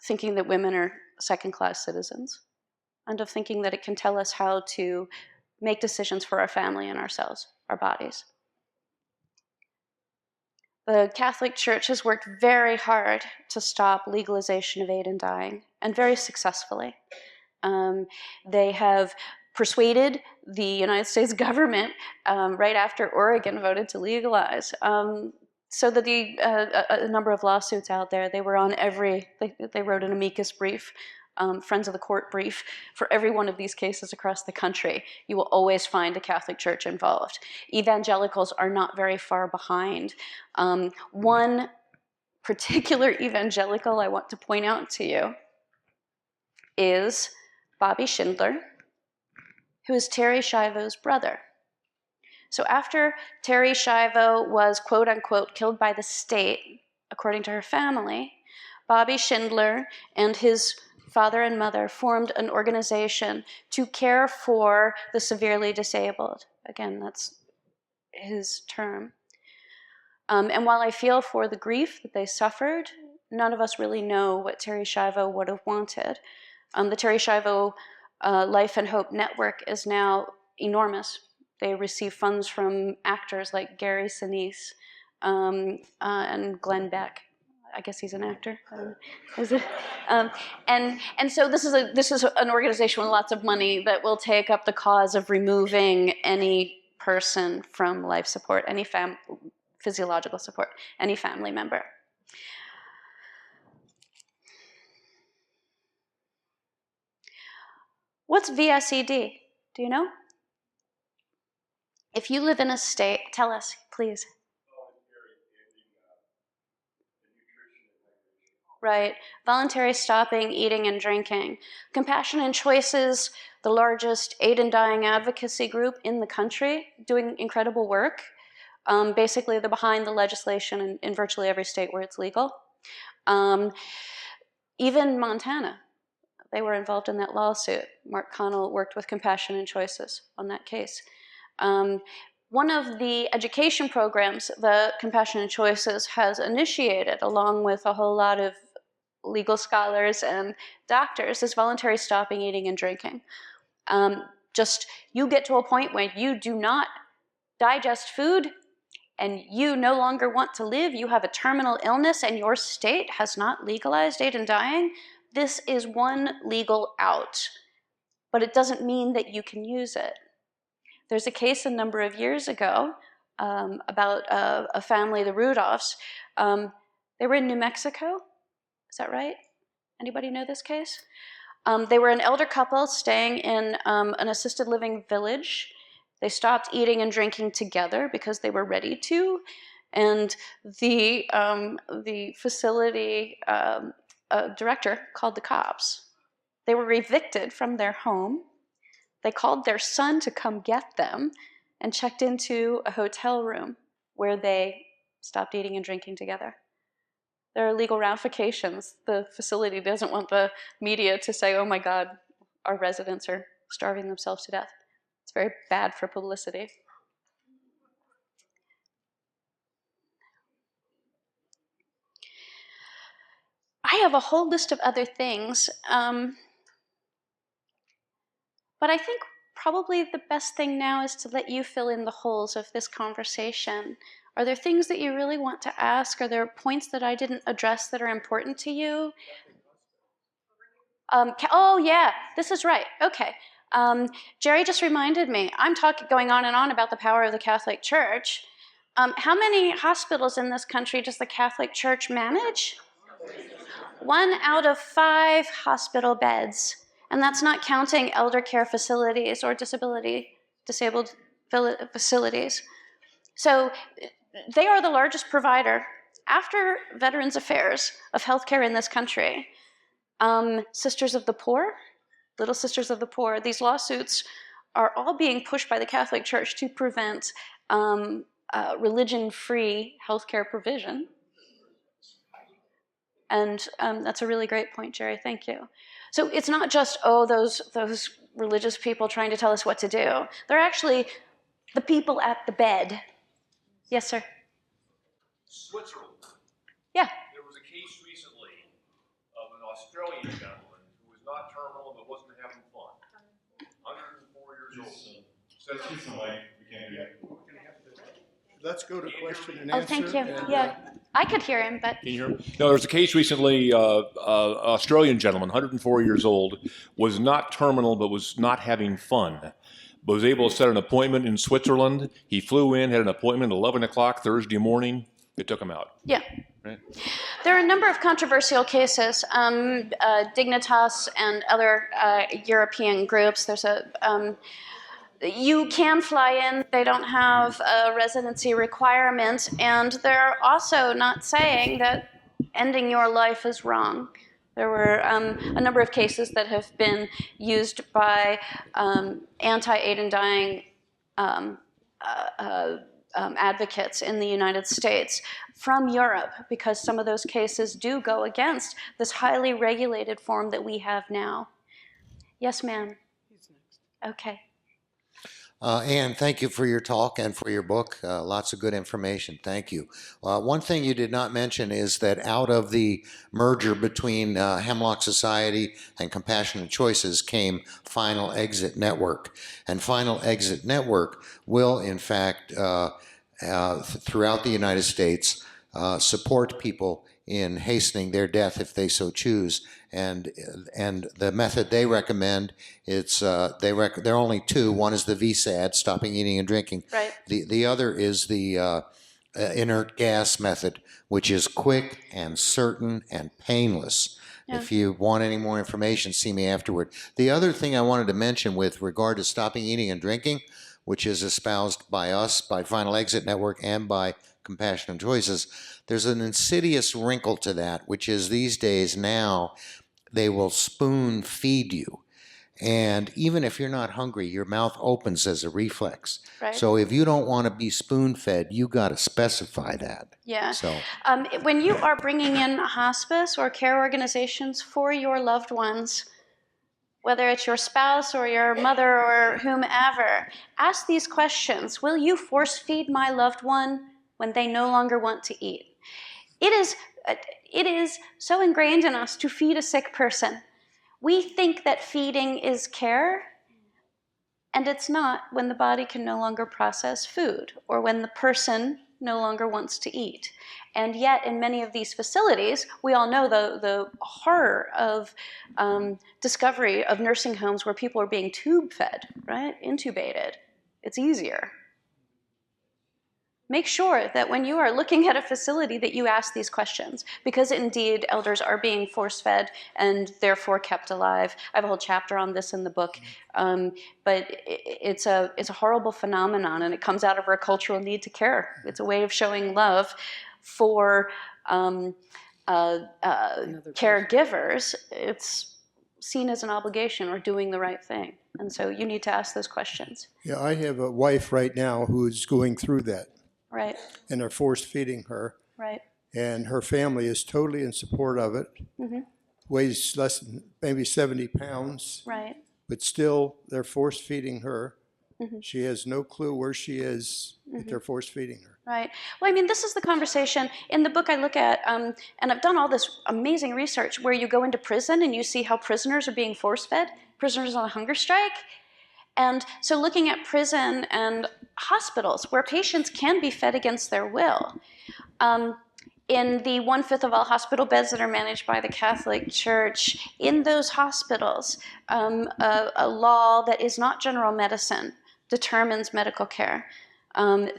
thinking that women are second-class citizens, and of thinking that it can tell us how to make decisions for our family and ourselves, our bodies. The Catholic Church has worked very hard to stop legalization of aid in dying, and very successfully. They have persuaded the United States government right after Oregon voted to legalize, so that a number of lawsuits out there, they were on they wrote an amicus brief Friends of the Court brief for every one of these cases across the country. You will always find the Catholic Church involved. Evangelicals are not very far behind. One particular evangelical I want to point out to you is Bobby Schindler, who is Terry Schiavo's brother. So after Terry Schiavo was, quote unquote, killed by the state, according to her family, Bobby Schindler and his father and mother formed an organization to care for the severely disabled. Again, that's his term. And while I feel for the grief that they suffered, none of us really know what Terry Schiavo would have wanted. The Terry Schiavo Life and Hope Network is now enormous. They receive funds from actors like Gary Sinise and Glenn Beck. I guess he's an actor. Is it? And so this is an organization with lots of money that will take up the cause of removing any person from life support, any physiological support, any family member. What's VSED? Do you know? If you live in a state, tell us, please. Right, voluntary stopping, eating, and drinking. Compassion and Choices, the largest aid in dying advocacy group in the country, doing incredible work. Basically, they're behind the legislation in virtually every state where it's legal. Even Montana, they were involved in that lawsuit. Mark Connell worked with Compassion and Choices on that case. One of the education programs that Compassion and Choices has initiated, along with a whole lot of legal scholars and doctors, is voluntary stopping eating and drinking. Just you get to a point when you do not digest food and you no longer want to live, you have a terminal illness and your state has not legalized aid in dying, this is one legal out. But it doesn't mean that you can use it. There's a case a number of years ago about a family, the Rudolphs. They were in New Mexico. Is that right? Anybody know this case? They were an elder couple staying in an assisted living village. They stopped eating and drinking together because they were ready to. And the facility director called the cops. They were evicted from their home. They called their son to come get them and checked into a hotel room where they stopped eating and drinking together. There are legal ramifications. The facility doesn't want the media to say, oh my God, our residents are starving themselves to death. It's very bad for publicity. I have a whole list of other things. But I think probably the best thing now is to let you fill in the holes of this conversation. Are there things that you really want to ask? Are there points that I didn't address that are important to you? Oh yeah, this is right, okay. Jerry just reminded me, I'm going on and on about the power of the Catholic Church. How many hospitals in this country does the Catholic Church manage? 1 out of 5 hospital beds. And that's not counting elder care facilities or disabled facilities. So they are the largest provider, after Veterans Affairs, of healthcare in this country. Sisters of the Poor, Little Sisters of the Poor, these lawsuits are all being pushed by the Catholic Church to prevent religion-free healthcare provision. And that's a really great point, Jerry, thank you. So it's not just, oh, those religious people trying to tell us what to do. They're actually the people at the bed. Yes, sir? Switzerland. Yeah. There was a case recently of an Australian gentleman who was not terminal but wasn't having fun. 104 years old. Let's go to question and Oh, answer. thank you. And, Yeah, I could hear him, but Can you hear me? No, there was a case recently, Australian gentleman, 104 years old, was not terminal but was not having fun. Was able to set an appointment in Switzerland. He flew in, had an appointment at 11 o'clock Thursday morning. It took him out. yeah. Right. There are a number of controversial cases. Dignitas and other European groups. There's you can fly in. They don't have a residency requirement, and they're also not saying that ending your life is wrong. There were a number of cases that have been used by anti-aid and dying advocates in the United States from Europe, because some of those cases do go against this highly regulated form that we have now. Yes, ma'am. Okay. Anne, thank you for your talk and for your book. Lots of good information. Thank you. One thing you did not mention is that out of the merger between Hemlock Society and Compassionate Choices came Final Exit Network. And Final Exit Network will, in fact, throughout the United States, support people in hastening their death if they so choose. And the method they recommend, it's there are only two. One is the VSAD, stopping eating and drinking. Right. The other is the inert gas method, which is quick and certain and painless. Yeah. If you want any more information, see me afterward. The other thing I wanted to mention with regard to stopping eating and drinking, which is espoused by us, by Final Exit Network, and by Compassionate Choices, there's an insidious wrinkle to that, which is these days now they will spoon feed you. And even if you're not hungry, your mouth opens as a reflex. Right. So if you don't want to be spoon fed, you got to specify that. Yeah. So when you are bringing in hospice or care organizations for your loved ones, whether it's your spouse or your mother or whomever, ask these questions. Will you force feed my loved one when they no longer want to eat? It is so ingrained in us to feed a sick person. We think that feeding is care, and it's not when the body can no longer process food or when the person no longer wants to eat. And yet, in many of these facilities, we all know the horror of discovery of nursing homes where people are being tube fed, right? Intubated. It's easier. Make sure that when you are looking at a facility that you ask these questions, because indeed elders are being force-fed and therefore kept alive. I have a whole chapter on this in the book, but it's a horrible phenomenon, and it comes out of our cultural need to care. It's a way of showing love for caregivers. It's seen as an obligation or doing the right thing, and so you need to ask those questions. Yeah, I have a wife right now who is going through that. Right. And they're force feeding her. Right. And her family is totally in support of it. Mm-hmm. Weighs less than maybe 70 pounds. Right. But still, they're force feeding her. Mm-hmm. She has no clue where she is, Mm-hmm. but they're force feeding her. Right. Well, I mean, this is the conversation. In the book I look at, and I've done all this amazing research where you go into prison and you see how prisoners are being force-fed, prisoners on a hunger strike. And so looking at prison and hospitals where patients can be fed against their will. In the 1/5 of all hospital beds that are managed by the Catholic Church, in those hospitals, a law that is not general medicine determines medical care.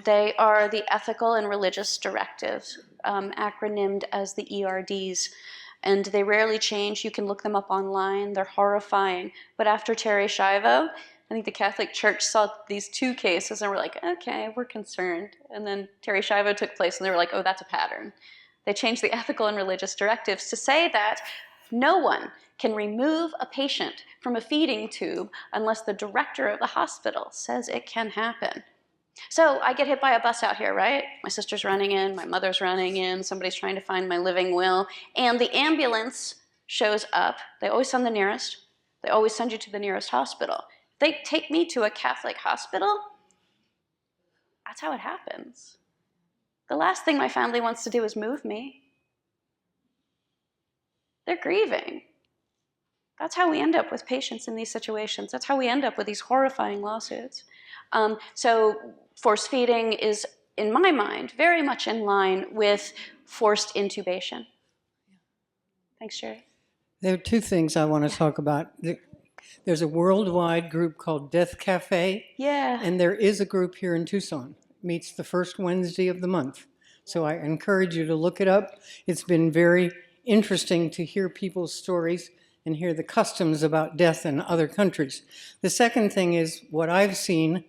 They are the ethical and religious directives, acronymed as the ERDs. And they rarely change. You can look them up online. They're horrifying. But after Terry Schiavo, I think the Catholic Church saw these two cases and were like, okay, we're concerned. And then Terry Schiavo took place and they were like, oh, that's a pattern. They changed the ethical and religious directives to say that no one can remove a patient from a feeding tube unless the director of the hospital says it can happen. So I get hit by a bus out here, right? My sister's running in, my mother's running in, somebody's trying to find my living will, and the ambulance shows up. They always send the nearest. They always send you to the nearest hospital. They take me to a Catholic hospital. That's how it happens. The last thing my family wants to do is move me. They're grieving. That's how we end up with patients in these situations. That's how we end up with these horrifying lawsuits. So force feeding is, in my mind, very much in line with forced intubation. Thanks, Sherry. There are two things I want to talk about. There's a worldwide group called Death Cafe, Yeah. and there is a group here in Tucson. Meets the first Wednesday of the month. So I encourage you to look it up. It's been very interesting to hear people's stories and hear the customs about death in other countries. The second thing is what I've seen.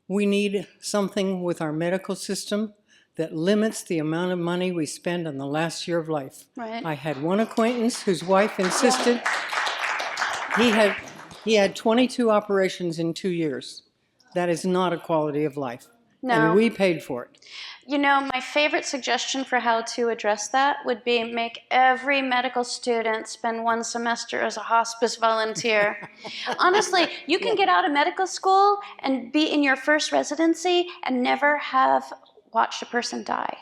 We need something with our medical system that limits the amount of money we spend on the last year of life. Right. I had one acquaintance whose wife insisted he had 22 operations in 2 years. That is not a quality of life. No. And we paid for it. You know, my favorite suggestion for how to address that would be make every medical student spend 1 semester as a hospice volunteer. Honestly, you can get out of medical school and be in your first residency and never have watched a person die.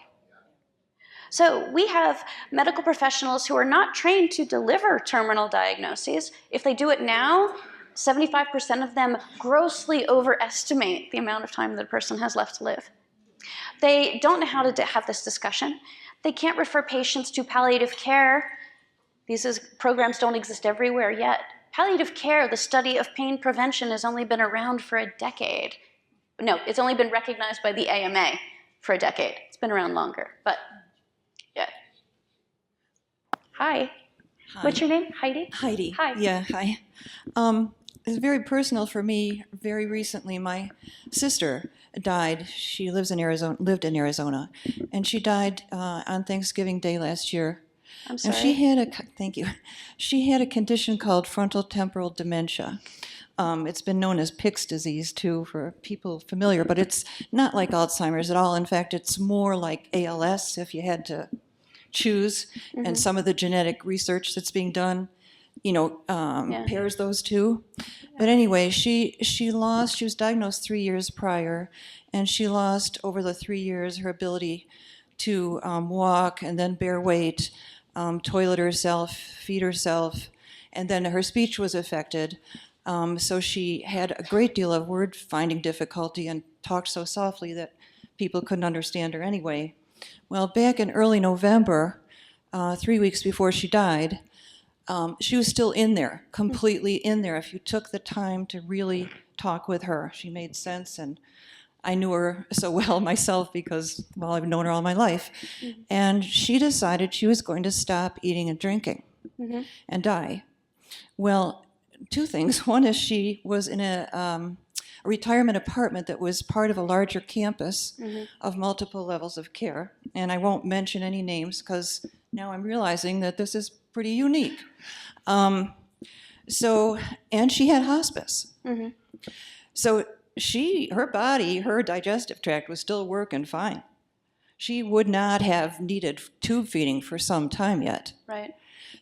So we have medical professionals who are not trained to deliver terminal diagnoses. If they do it now, 75% of them grossly overestimate the amount of time that a person has left to live. They don't know how to have this discussion. They can't refer patients to palliative care. These programs don't exist everywhere yet. Palliative care, the study of pain prevention, has only been around for a decade. No, it's only been recognized by the AMA for a decade. It's been around longer, but yeah. Hi. Hi. What's your name? Heidi? Heidi. Hi. Yeah, hi. It's very personal for me. Very recently, my sister died. She lived in Arizona, and she died on Thanksgiving Day last year. I'm sorry. And she had thank you. She had a condition called frontal temporal dementia. It's been known as Pick's disease too for people familiar, but it's not like Alzheimer's at all. In fact, it's more like ALS if you had to choose. Mm-hmm. And some of the genetic research that's being done, pairs those two. But anyway, she was diagnosed 3 years prior, and she lost over the 3 years her ability to walk and then bear weight, toilet herself, feed herself, and then her speech was affected. So she had a great deal of word-finding difficulty and talked so softly that people couldn't understand her anyway. Well, back in early November, 3 weeks before she died, she was still in there, completely in there. If you took the time to really talk with her, she made sense, and I knew her so well myself because, well, I've known her all my life. Mm-hmm. And she decided she was going to stop eating and drinking and die. Well, 2 things. One is she was in a retirement apartment that was part of a larger campus of multiple levels of care. And I won't mention any names because now I'm realizing that this is pretty unique. And she had hospice. Mm-hmm. So her body, her digestive tract was still working fine. She would not have needed tube feeding for some time yet. Right.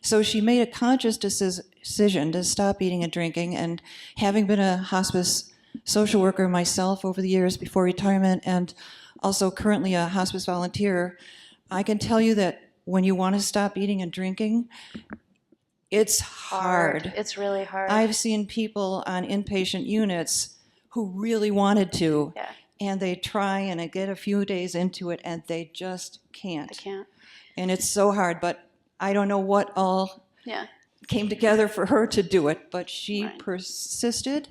So she made a conscious decision to stop eating and drinking, and having been a hospice social worker myself over the years before retirement and also currently a hospice volunteer, I can tell you that when you want to stop eating and drinking, it's hard. It's really hard. I've seen people on inpatient units who really wanted to, and they try and they get a few days into it and they just can't. They can't. And it's so hard, but I don't know what all came together for her to do it, but she persisted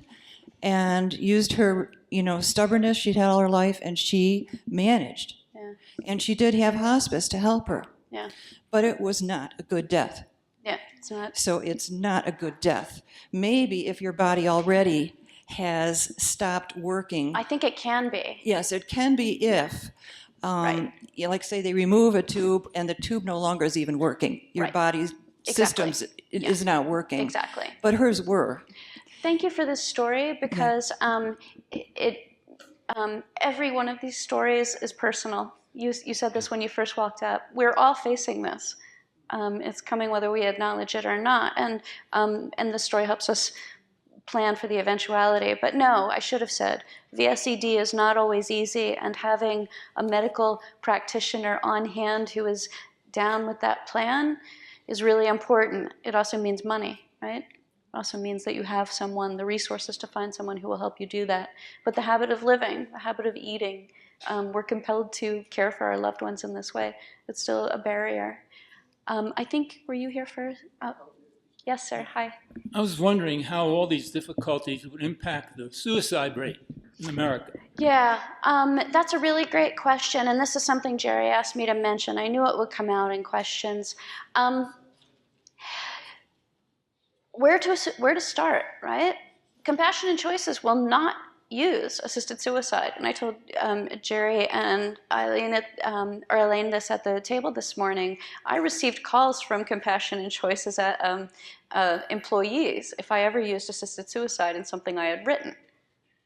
and used her, stubbornness she'd had all her life, and she managed. Yeah. And she did have hospice to help her. Yeah. But it was not a good death. Yeah, it's not. So it's not a good death. Maybe if your body already has stopped working. I think it can be. Yes, it can be if, like say they remove a tube and the tube no longer is even working. Your body's systems is not working. Exactly. But hers were. Thank you for this story because every one of these stories is personal. You said this when you first walked up. We're all facing this. It's coming whether we acknowledge it or not. And the story helps us plan for the eventuality. But no, I should have said, VSED is not always easy, and having a medical practitioner on hand who is down with that plan is really important. It also means money, right? It also means that you have someone, the resources to find someone who will help you do that. But the habit of living, the habit of eating, we're compelled to care for our loved ones in this way. It's still a barrier. I think, were you here first? Yes, sir. Hi. I was wondering how all these difficulties would impact the suicide rate. in America? Yeah, that's a really great question, and this is something Jerry asked me to mention. I knew it would come out in questions. Where to start, right? Compassion and Choices will not use assisted suicide, and I told Jerry and Elaine this at the table this morning. I received calls from Compassion and Choices at employees if I ever used assisted suicide in something I had written.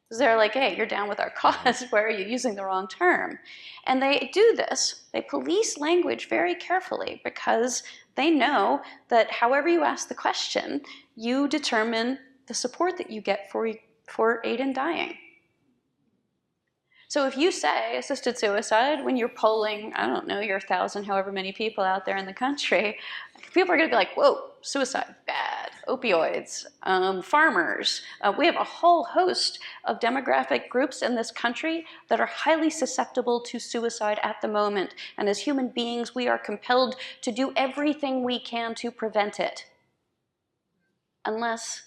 Because they're like, hey, you're down with our cause, why are you using the wrong term? And they do this, they police language very carefully because they know that however you ask the question, you determine the support that you get for aid in dying. So if you say assisted suicide when you're polling, I don't know, your 1,000, however many people out there in the country, people are going to be like, whoa, suicide, bad, opioids, farmers. We have a whole host of demographic groups in this country that are highly susceptible to suicide at the moment. And as human beings, we are compelled to do everything we can to prevent it, unless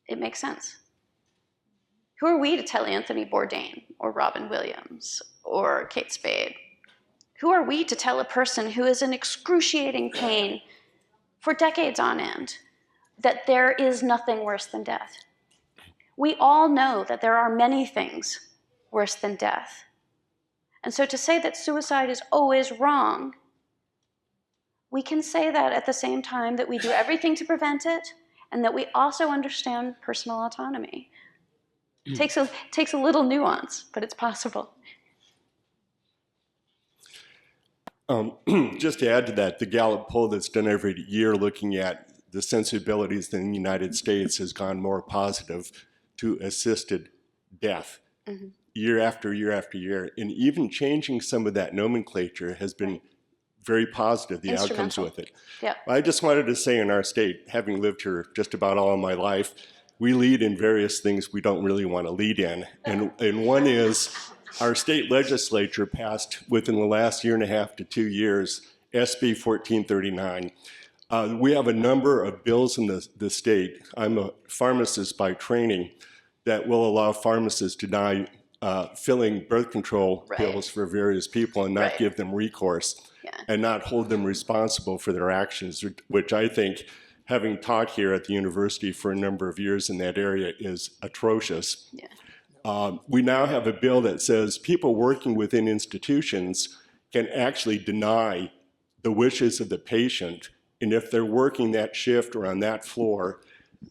it makes sense. Who are we to tell Anthony Bourdain or Robin Williams or Kate Spade? Who are we to tell a person who is in excruciating pain for decades on end that there is nothing worse than death? We all know that there are many things worse than death. And so to say that suicide is always wrong, we can say that at the same time that we do everything to prevent it and that we also understand personal autonomy. Takes a little nuance, but it's possible. Just to add to that, the Gallup poll that's done every year looking at the sensibilities in the United States has gone more positive to assisted death year after year after year. And even changing some of that nomenclature has been very positive, the outcomes with it. Yep. I just wanted to say in our state, having lived here just about all of my life, we lead in various things we don't really want to lead in. And one is our state legislature passed within the last year and a half to 2 years, SB 1439. We have a number of bills in the state. I'm a pharmacist by training that will allow pharmacists to deny filling birth control pills for various people and not give them recourse and not hold them responsible for their actions, which I think, having taught here at the university for a number of years in that area, is atrocious. We now have a bill that says people working within institutions can actually deny the wishes of the patient, and if they're working that shift or on that floor,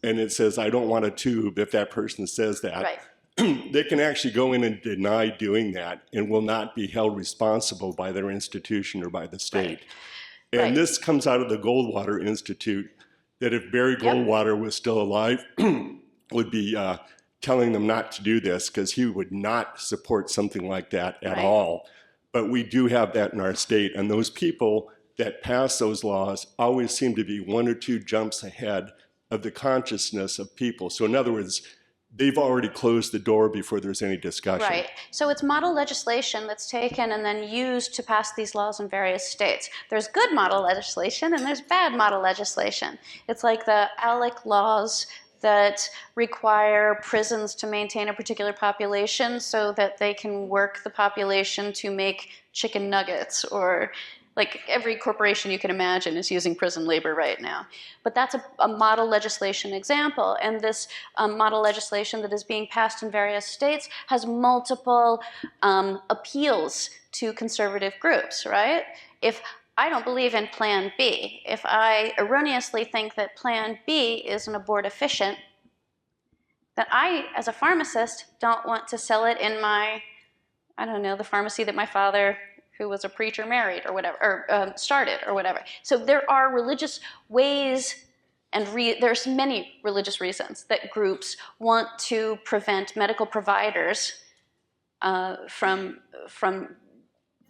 and it says, I don't want a tube, if that person says that, they can actually go in and deny doing that and will not be held responsible by their institution or by the state. And this comes out of the Goldwater Institute, that if Barry Goldwater was still alive, would be telling them not to do this because he would not support something like that at all. But we do have that in our state, and those people that pass those laws always seem to be 1 or 2 jumps ahead of the consciousness of people. So in other words, they've already closed the door before there's any discussion. Right. So it's model legislation that's taken and then used to pass these laws in various states. There's good model legislation and there's bad model legislation. It's like the ALEC laws that require prisons to maintain a particular population so that they can work the population to make chicken nuggets, or like every corporation you can imagine is using prison labor right now. But that's a model legislation example. And this model legislation that is being passed in various states has multiple appeals to conservative groups, right? If I don't believe in Plan B, if I erroneously think that Plan B is an abortifacient, then I, as a pharmacist, don't want to sell it in my, I don't know, the pharmacy that my father, who was a preacher, married or whatever, or started or whatever. So there are religious ways, and there's many religious reasons that groups want to prevent medical providers from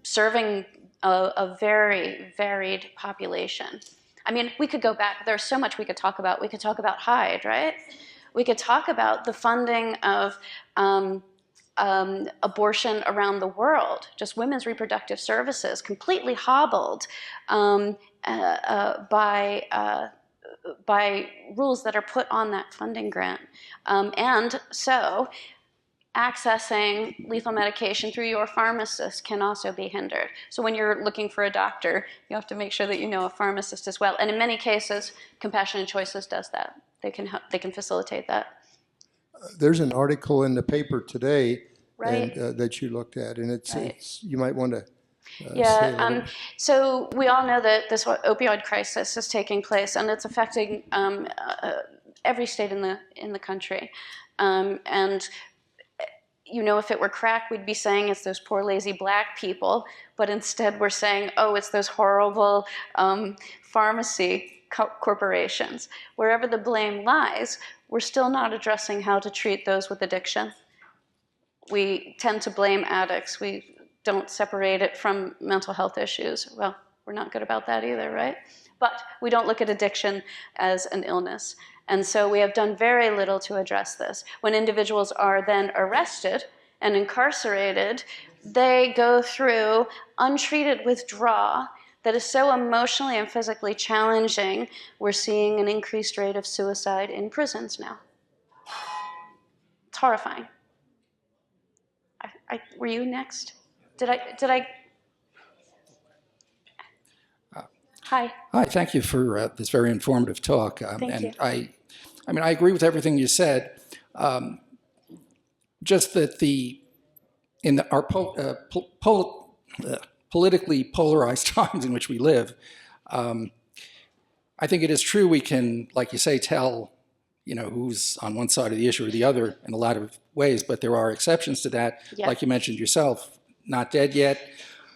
serving a very varied population. I mean, we could go back. There's so much we could talk about. We could talk about Hyde, right? We could talk about the funding of abortion around the world, just women's reproductive services, completely hobbled by rules that are put on that funding grant. And so accessing lethal medication through your pharmacist can also be hindered. So when you're looking for a doctor, you have to make sure that you know a pharmacist as well. And in many cases, Compassionate Choices does that. They can facilitate that. There's an article in the paper today Right. and, that you looked at, and Right. it's you might want to Yeah, so we all know that this opioid crisis is taking place, and it's affecting every state in the country. And you know, if it were crack, we'd be saying it's those poor, lazy black people, but instead we're saying, oh, it's those horrible pharmacy corporations. Wherever the blame lies, we're still not addressing how to treat those with addiction. We tend to blame addicts. We don't separate it from mental health issues. Well, we're not good about that either, right? But we don't look at addiction as an illness. And so we have done very little to address this. When individuals are then arrested and incarcerated, they go through untreated withdrawal that is so emotionally and physically challenging. We're seeing an increased rate of suicide in prisons now. It's horrifying. Were you next? Did I? Hi. Hi, thank you for this very informative talk. Thank you. I mean, I agree with everything you said. Just that our politically polarized times in which we live, I think it is true we can, like you say, tell, you know, who's on one side of the issue or the other in a lot of ways, but there are exceptions to that. Yeah. Like you mentioned yourself, not dead yet.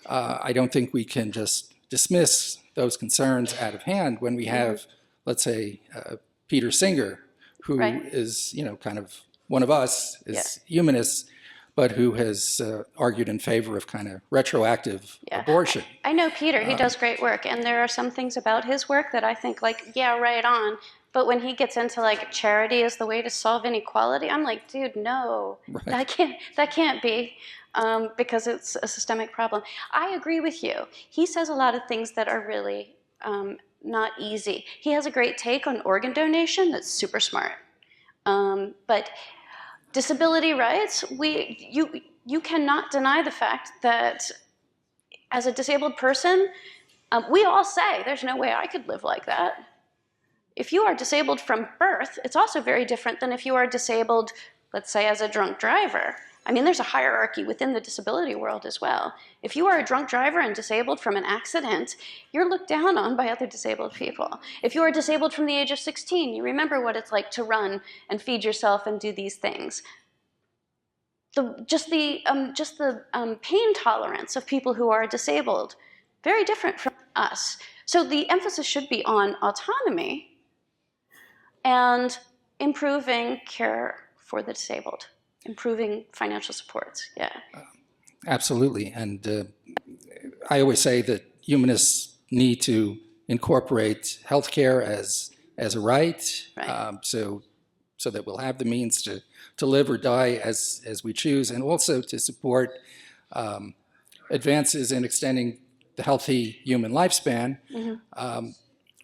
I don't think we can just dismiss those concerns out of hand when we have, let's say, Peter Singer, who Right. is, you know, kind of one of us, is Yeah. humanist, but who has argued in favor of kind of retroactive abortion. I know Peter, he does great work, and there are some things about his work that I think, like, yeah, right on. But when he gets into, like, charity is the way to solve inequality, I'm like, dude, no, Right. that can't be, because it's a systemic problem. I agree with you. He says a lot of things that are really not easy. He has a great take on organ donation that's super smart. But disability rights, you cannot deny the fact that as a disabled person, we all say, there's no way I could live like that. If you are disabled from birth, it's also very different than if you are disabled, let's say, as a drunk driver. I mean, there's a hierarchy within the disability world as well. If you are a drunk driver and disabled from an accident, you're looked down on by other disabled people. If you are disabled from the age of 16, you remember what it's like to run and feed yourself and do these things. Just the pain tolerance of people who are disabled, very different from us. So the emphasis should be on autonomy and improving care for the disabled, improving financial supports, yeah. Absolutely. And I always say that humanists need to incorporate healthcare as a right, Right. so that we'll have the means to live or die as we choose, and also to support advances in extending the healthy human lifespan,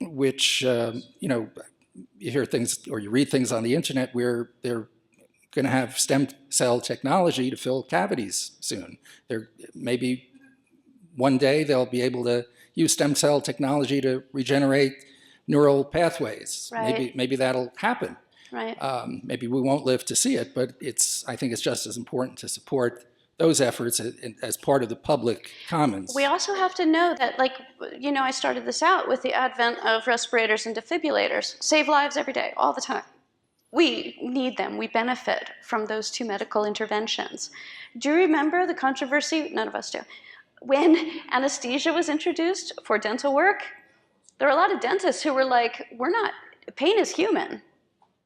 which, you know, you hear things or you read things on the internet where they're going to have stem cell technology to fill cavities soon. Maybe one day they'll be able to use stem cell technology to regenerate neural pathways. Right. Maybe that'll happen. Right. Maybe we won't live to see it, but I think it's just as important to support those efforts as part of the public commons. We also have to know that, like, you know, I started this out with the advent of respirators and defibrillators. Save lives every day, all the time. We need them. We benefit from those two medical interventions. Do you remember the controversy? None of us do. When anesthesia was introduced for dental work, there were a lot of dentists who were like, pain is human.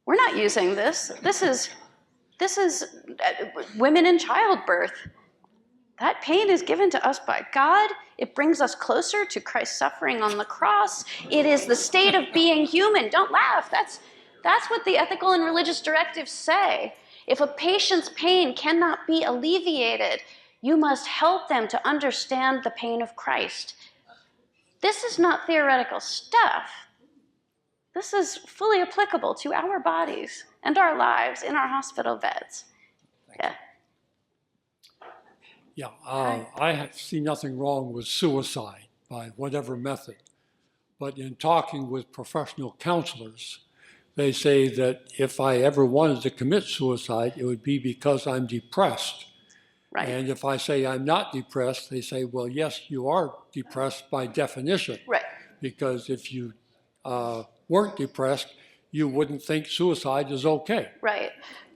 We're not using this. This is women in childbirth. That pain is given to us by God. It brings us closer to Christ's suffering on the cross. It is the state of being human. Don't laugh. That's what the ethical and religious directives say. If a patient's pain cannot be alleviated, you must help them to understand the pain of Christ. This is not theoretical stuff. This is fully applicable to our bodies and our lives in our hospital beds. Yeah. Yeah, I see nothing wrong with suicide by whatever method. But in talking with professional counselors, they say that if I ever wanted to commit suicide, it would be because I'm depressed. Right. And if I say I'm not depressed, they say, well, yes, you are depressed by definition. Right. Because if you weren't depressed, you wouldn't think suicide is okay. Right.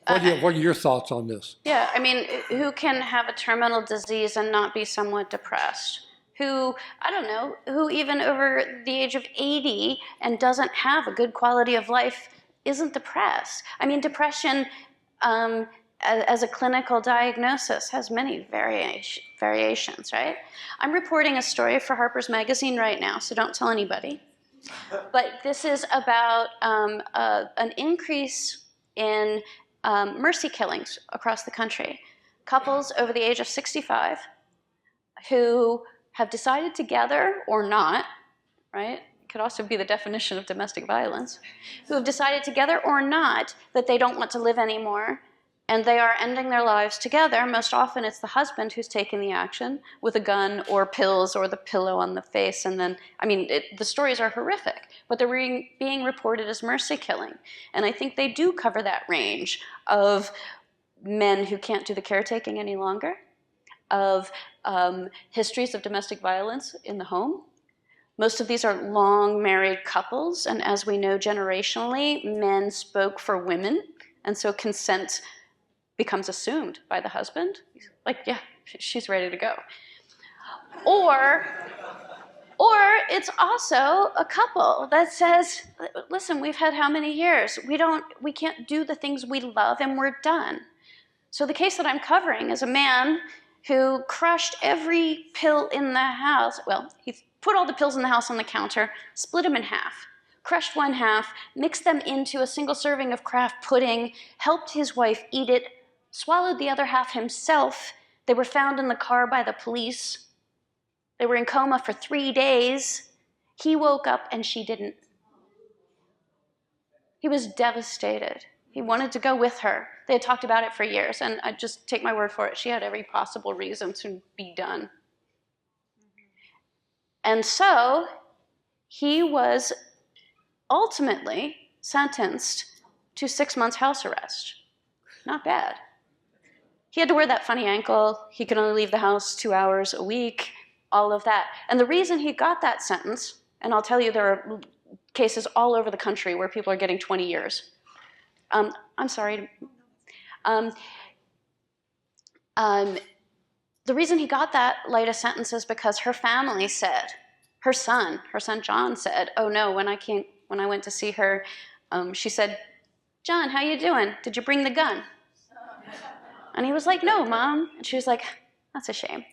What are your thoughts on this? Yeah, I mean, who can have a terminal disease and not be somewhat depressed? Who, I don't know, who even over the age of 80 and doesn't have a good quality of life isn't depressed? I mean, depression as a clinical diagnosis has many variations, right? I'm reporting a story for Harper's Magazine right now, so don't tell anybody. But this is about an increase in mercy killings across the country. Couples over the age of 65 who have decided together or not, right? It could also be the definition of domestic violence, who have decided together or not that they don't want to live anymore, and they are ending their lives together. Most often it's the husband who's taking the action with a gun or pills or the pillow on the face. And then, I mean, the stories are horrific, but they're being reported as mercy killing. And I think they do cover that range of men who can't do the caretaking any longer, of histories of domestic violence in the home. Most of these are long married couples. And as we know generationally, men spoke for women. And so consent becomes assumed by the husband. Like, yeah, she's ready to go. Or it's also a couple that says, listen, we've had how many years? We can't do the things we love and we're done. So the case that I'm covering is a man who crushed every pill in the house. Well, he put all the pills in the house on the counter, split them in half, crushed one half, mixed them into a single serving of Kraft pudding, helped his wife eat it, swallowed the other half himself. They were found in the car by the police. They were in coma for 3 days. He woke up and she didn't. He was devastated. He wanted to go with her. They had talked about it for years, and I just take my word for it, she had every possible reason to be done. And so he was ultimately sentenced to 6 months house arrest. Not bad. He had to wear that funny ankle. He could only leave the house 2 hours a week, all of that. And the reason he got that sentence, and I'll tell you there are cases all over the country where people are getting 20 years. I'm sorry. The reason he got that light a sentence is because her family said, her son John said, oh no, when I went to see her, she said, John, how you doing? Did you bring the gun? And he was like, no, Mom. And she was like, that's a shame.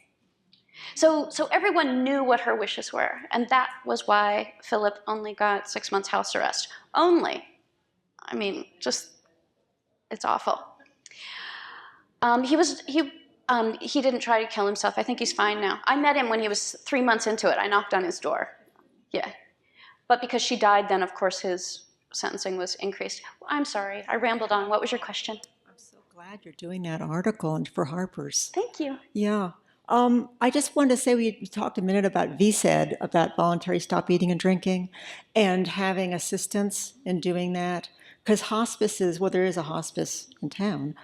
So everyone knew what her wishes were, and that was why Philip only got 6 months house arrest. Only. I mean, just, it's awful. He didn't try to kill himself. I think he's fine now. I met him when he was 3 months into it. I knocked on his door. Yeah. But because she died, then of course his sentencing was increased. I'm sorry, I rambled on. What was your question? I'm so glad you're doing that article for Harper's. Thank you. Yeah. I just wanted to say we talked a minute about VSED, about voluntary stop eating and drinking, and having assistance in doing that. Because hospices, well, there is a hospice in town.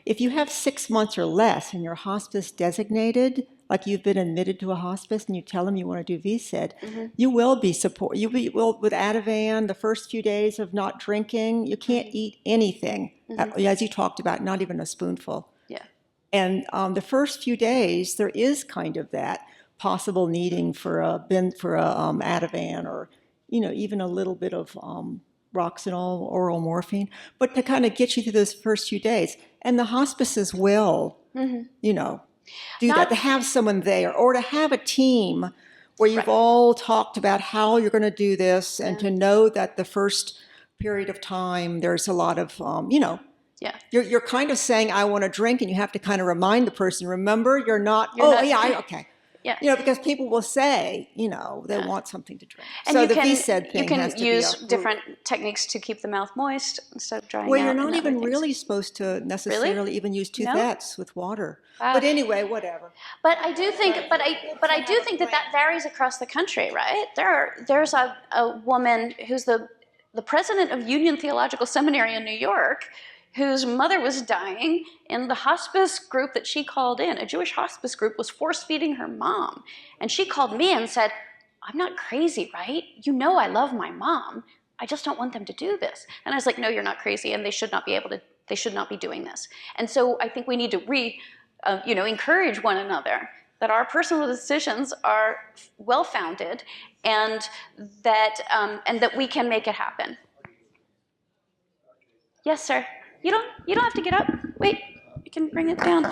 If you have 6 months or less and you're hospice designated, like you've been admitted to a hospice and you tell them you want to do VSED, you will be supported. You will, with Ativan, the first few days of not drinking, you can't eat anything, as you talked about, not even a spoonful. Yeah. And the first few days, there is kind of that possible needing for Ativan or, even a little bit of Roxanol, oral morphine, but to kind of get you through those first few days. And the hospices will, do that, to have someone there or to have a team where you've all talked about how you're going to do this and to know that the first period of time, there's a lot of, you're kind of saying, I want to drink, and you have to kind of remind the person, remember, you're not, okay. Yeah. You know, because people will say, you know, they want something to drink. And so you the can, VSED thing you can has to use be a different techniques to keep the mouth moist instead of drying Well, out. you're not and even other things. really supposed to necessarily even use No? toothets with water. Wow. But anyway, whatever. But I do think, but I do think that that varies across the country, right? There's a woman who's the president of Union Theological Seminary in New York, whose mother was dying, and the hospice group that she called in, a Jewish hospice group, was force-feeding her mom. And she called me and said, "I'm not crazy, right? You know I love my mom. I just don't want them to do this." And I was like, "No, you're not crazy, and they should not be doing this." And so I think we need to encourage one another, that our personal decisions are well-founded, and that we can make it happen. Yes, sir. You don't have to get up. Wait, you can bring it down.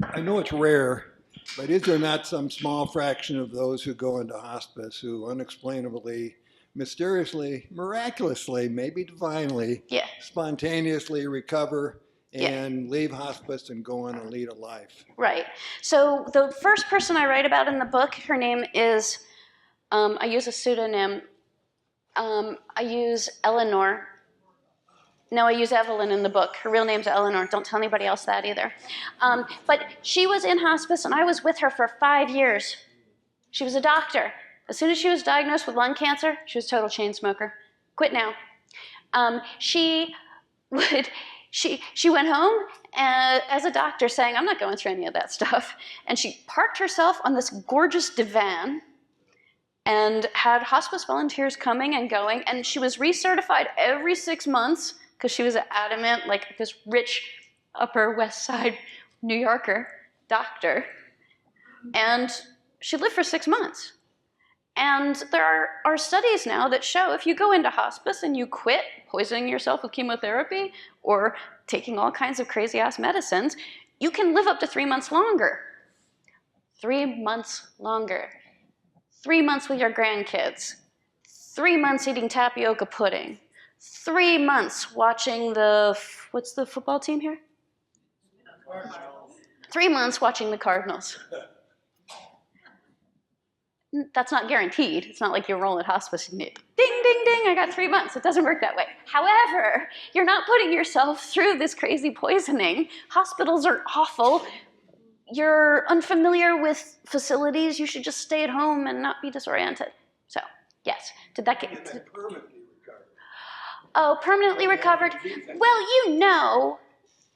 I know it's rare, but is there not some small fraction of those who go into hospice who unexplainably, mysteriously, miraculously, maybe divinely, spontaneously recover and leave hospice and go on and lead a life? Right. So the first person I write about in the book, her name is, I use a pseudonym. I use Eleanor. No, I use Evelyn in the book. Her real name's Eleanor. Don't tell anybody else that either. But she was in hospice, and I was with her for 5 years. She was a doctor. As soon as she was diagnosed with lung cancer, she was a total chain smoker. Quit now. She went home as a doctor saying, "I'm not going through any of that stuff." And she parked herself on this gorgeous divan and had hospice volunteers coming and going. And she was recertified every 6 months because she was adamant, like this rich Upper West Side New Yorker doctor. And she lived for 6 months. And there are studies now that show if you go into hospice and you quit poisoning yourself with chemotherapy or taking all kinds of crazy-ass medicines, you can live up to 3 months longer. 3 months longer. 3 months with your grandkids. 3 months eating tapioca pudding. 3 months watching what's the football team here? 3 months watching the Cardinals. That's not guaranteed. It's not like you roll at hospice and ding, ding, ding, I got 3 months. It doesn't work that way. However, you're not putting yourself through this crazy poisoning. Hospitals are awful. You're unfamiliar with facilities. You should just stay at home and not be disoriented. So, yes. Did that get... Permanently recovered. Oh, permanently recovered? Well,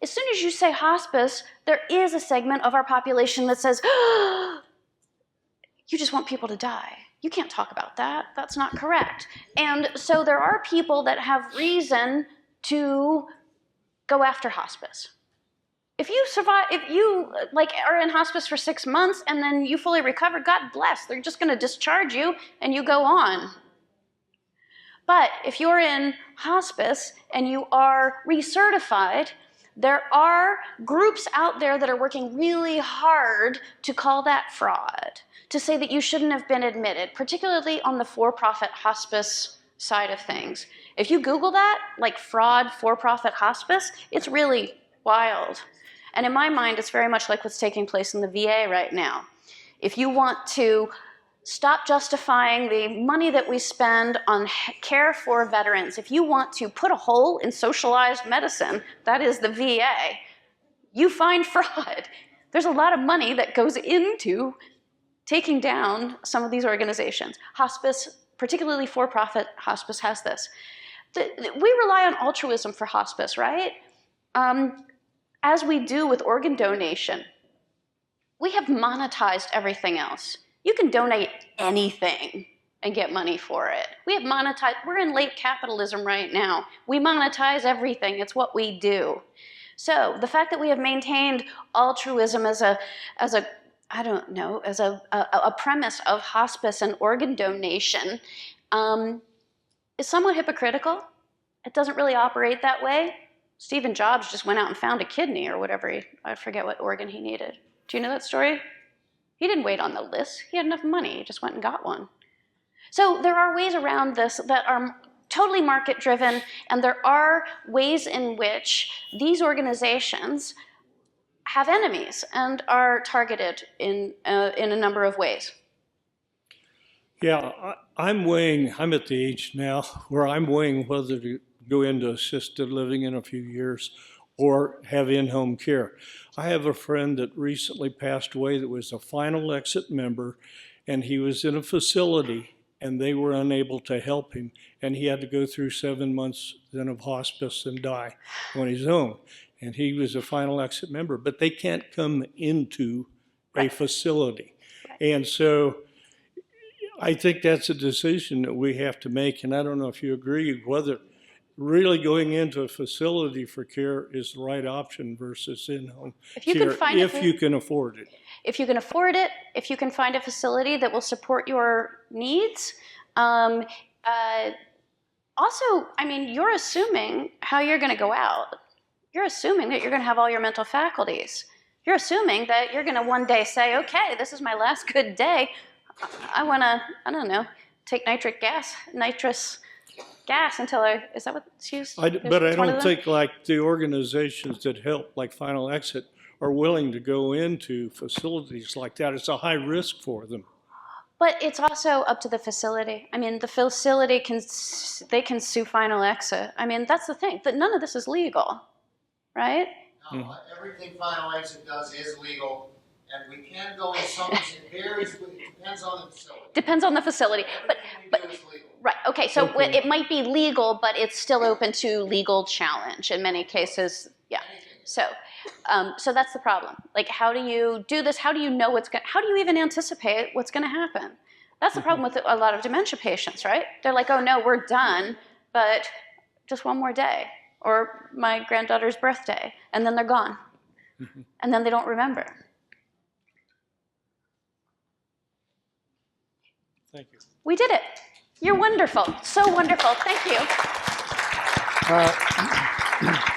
as soon as you say hospice, there is a segment of our population that says, you just want people to die. You can't talk about that. That's not correct. And so there are people that have reason to go after hospice. If you survive, if you are in hospice for 6 months and then you fully recover, God bless. They're just going to discharge you and you go on. But if you're in hospice and you are recertified, there are groups out there that are working really hard to call that fraud, to say that you shouldn't have been admitted, particularly on the for-profit hospice side of things. If you Google that, like fraud for-profit hospice, it's really wild. And in my mind, it's very much like what's taking place in the VA right now. If you want to stop justifying the money that we spend on care for veterans, if you want to put a hole in socialized medicine, that is the VA, you find fraud. There's a lot of money that goes into taking down some of these organizations. Hospice, particularly for-profit hospice, has this. We rely on altruism for hospice, right? As we do with organ donation. We have monetized everything else. You can donate anything and get money for it. We have monetized, we're in late capitalism right now. We monetize everything, it's what we do. So the fact that we have maintained altruism as a premise of hospice and organ donation is somewhat hypocritical. It doesn't really operate that way. Stephen Jobs just went out and found a kidney or whatever, I forget what organ he needed. Do you know that story? He didn't wait on the list. He had enough money. He just went and got one. So there are ways around this that are totally market-driven, and there are ways in which these organizations have enemies and are targeted in a number of ways. Yeah, I'm at the age now where I'm weighing whether to go into assisted living in a few years or have in-home care. I have a friend that recently passed away that was a final exit member, and he was in a facility and they were unable to help him, and he had to go through 7 months then of hospice and die on his own. And he was a final exit member, but they can't come into a facility. And so I think that's a decision that we have to make, and I don't know if you agree whether really going into a facility for care is the right option versus in-home care, if you can afford it. If you can afford it, if you can find a facility that will support your needs. Also, I mean, you're assuming how you're going to go out. You're assuming that you're going to have all your mental faculties. You're assuming that you're going to one day say, okay, this is my last good day. I want to, I don't know, take nitrous gas until is that what it's used? But I don't think like the organizations that help, like Final Exit, are willing to go into facilities like that. It's a high risk for them. But it's also up to the facility. I mean, the facility can sue Final Exit. I mean, that's the thing, that none of this is legal, right? No, everything Final Exit does is legal, and we can go in some, it varies, it depends on the facility. Depends on the facility, but right, okay, so it might be legal, but it's still open to legal challenge in many cases, yeah. So that's the problem. Like, how do you do this? How do you know how do you even anticipate what's going to happen? That's the problem with a lot of dementia patients, right? They're like, oh no, we're done, but just one more day, or my granddaughter's birthday, and then they're gone. And then they don't remember. Thank you. We did it. You're wonderful. So wonderful. Thank you.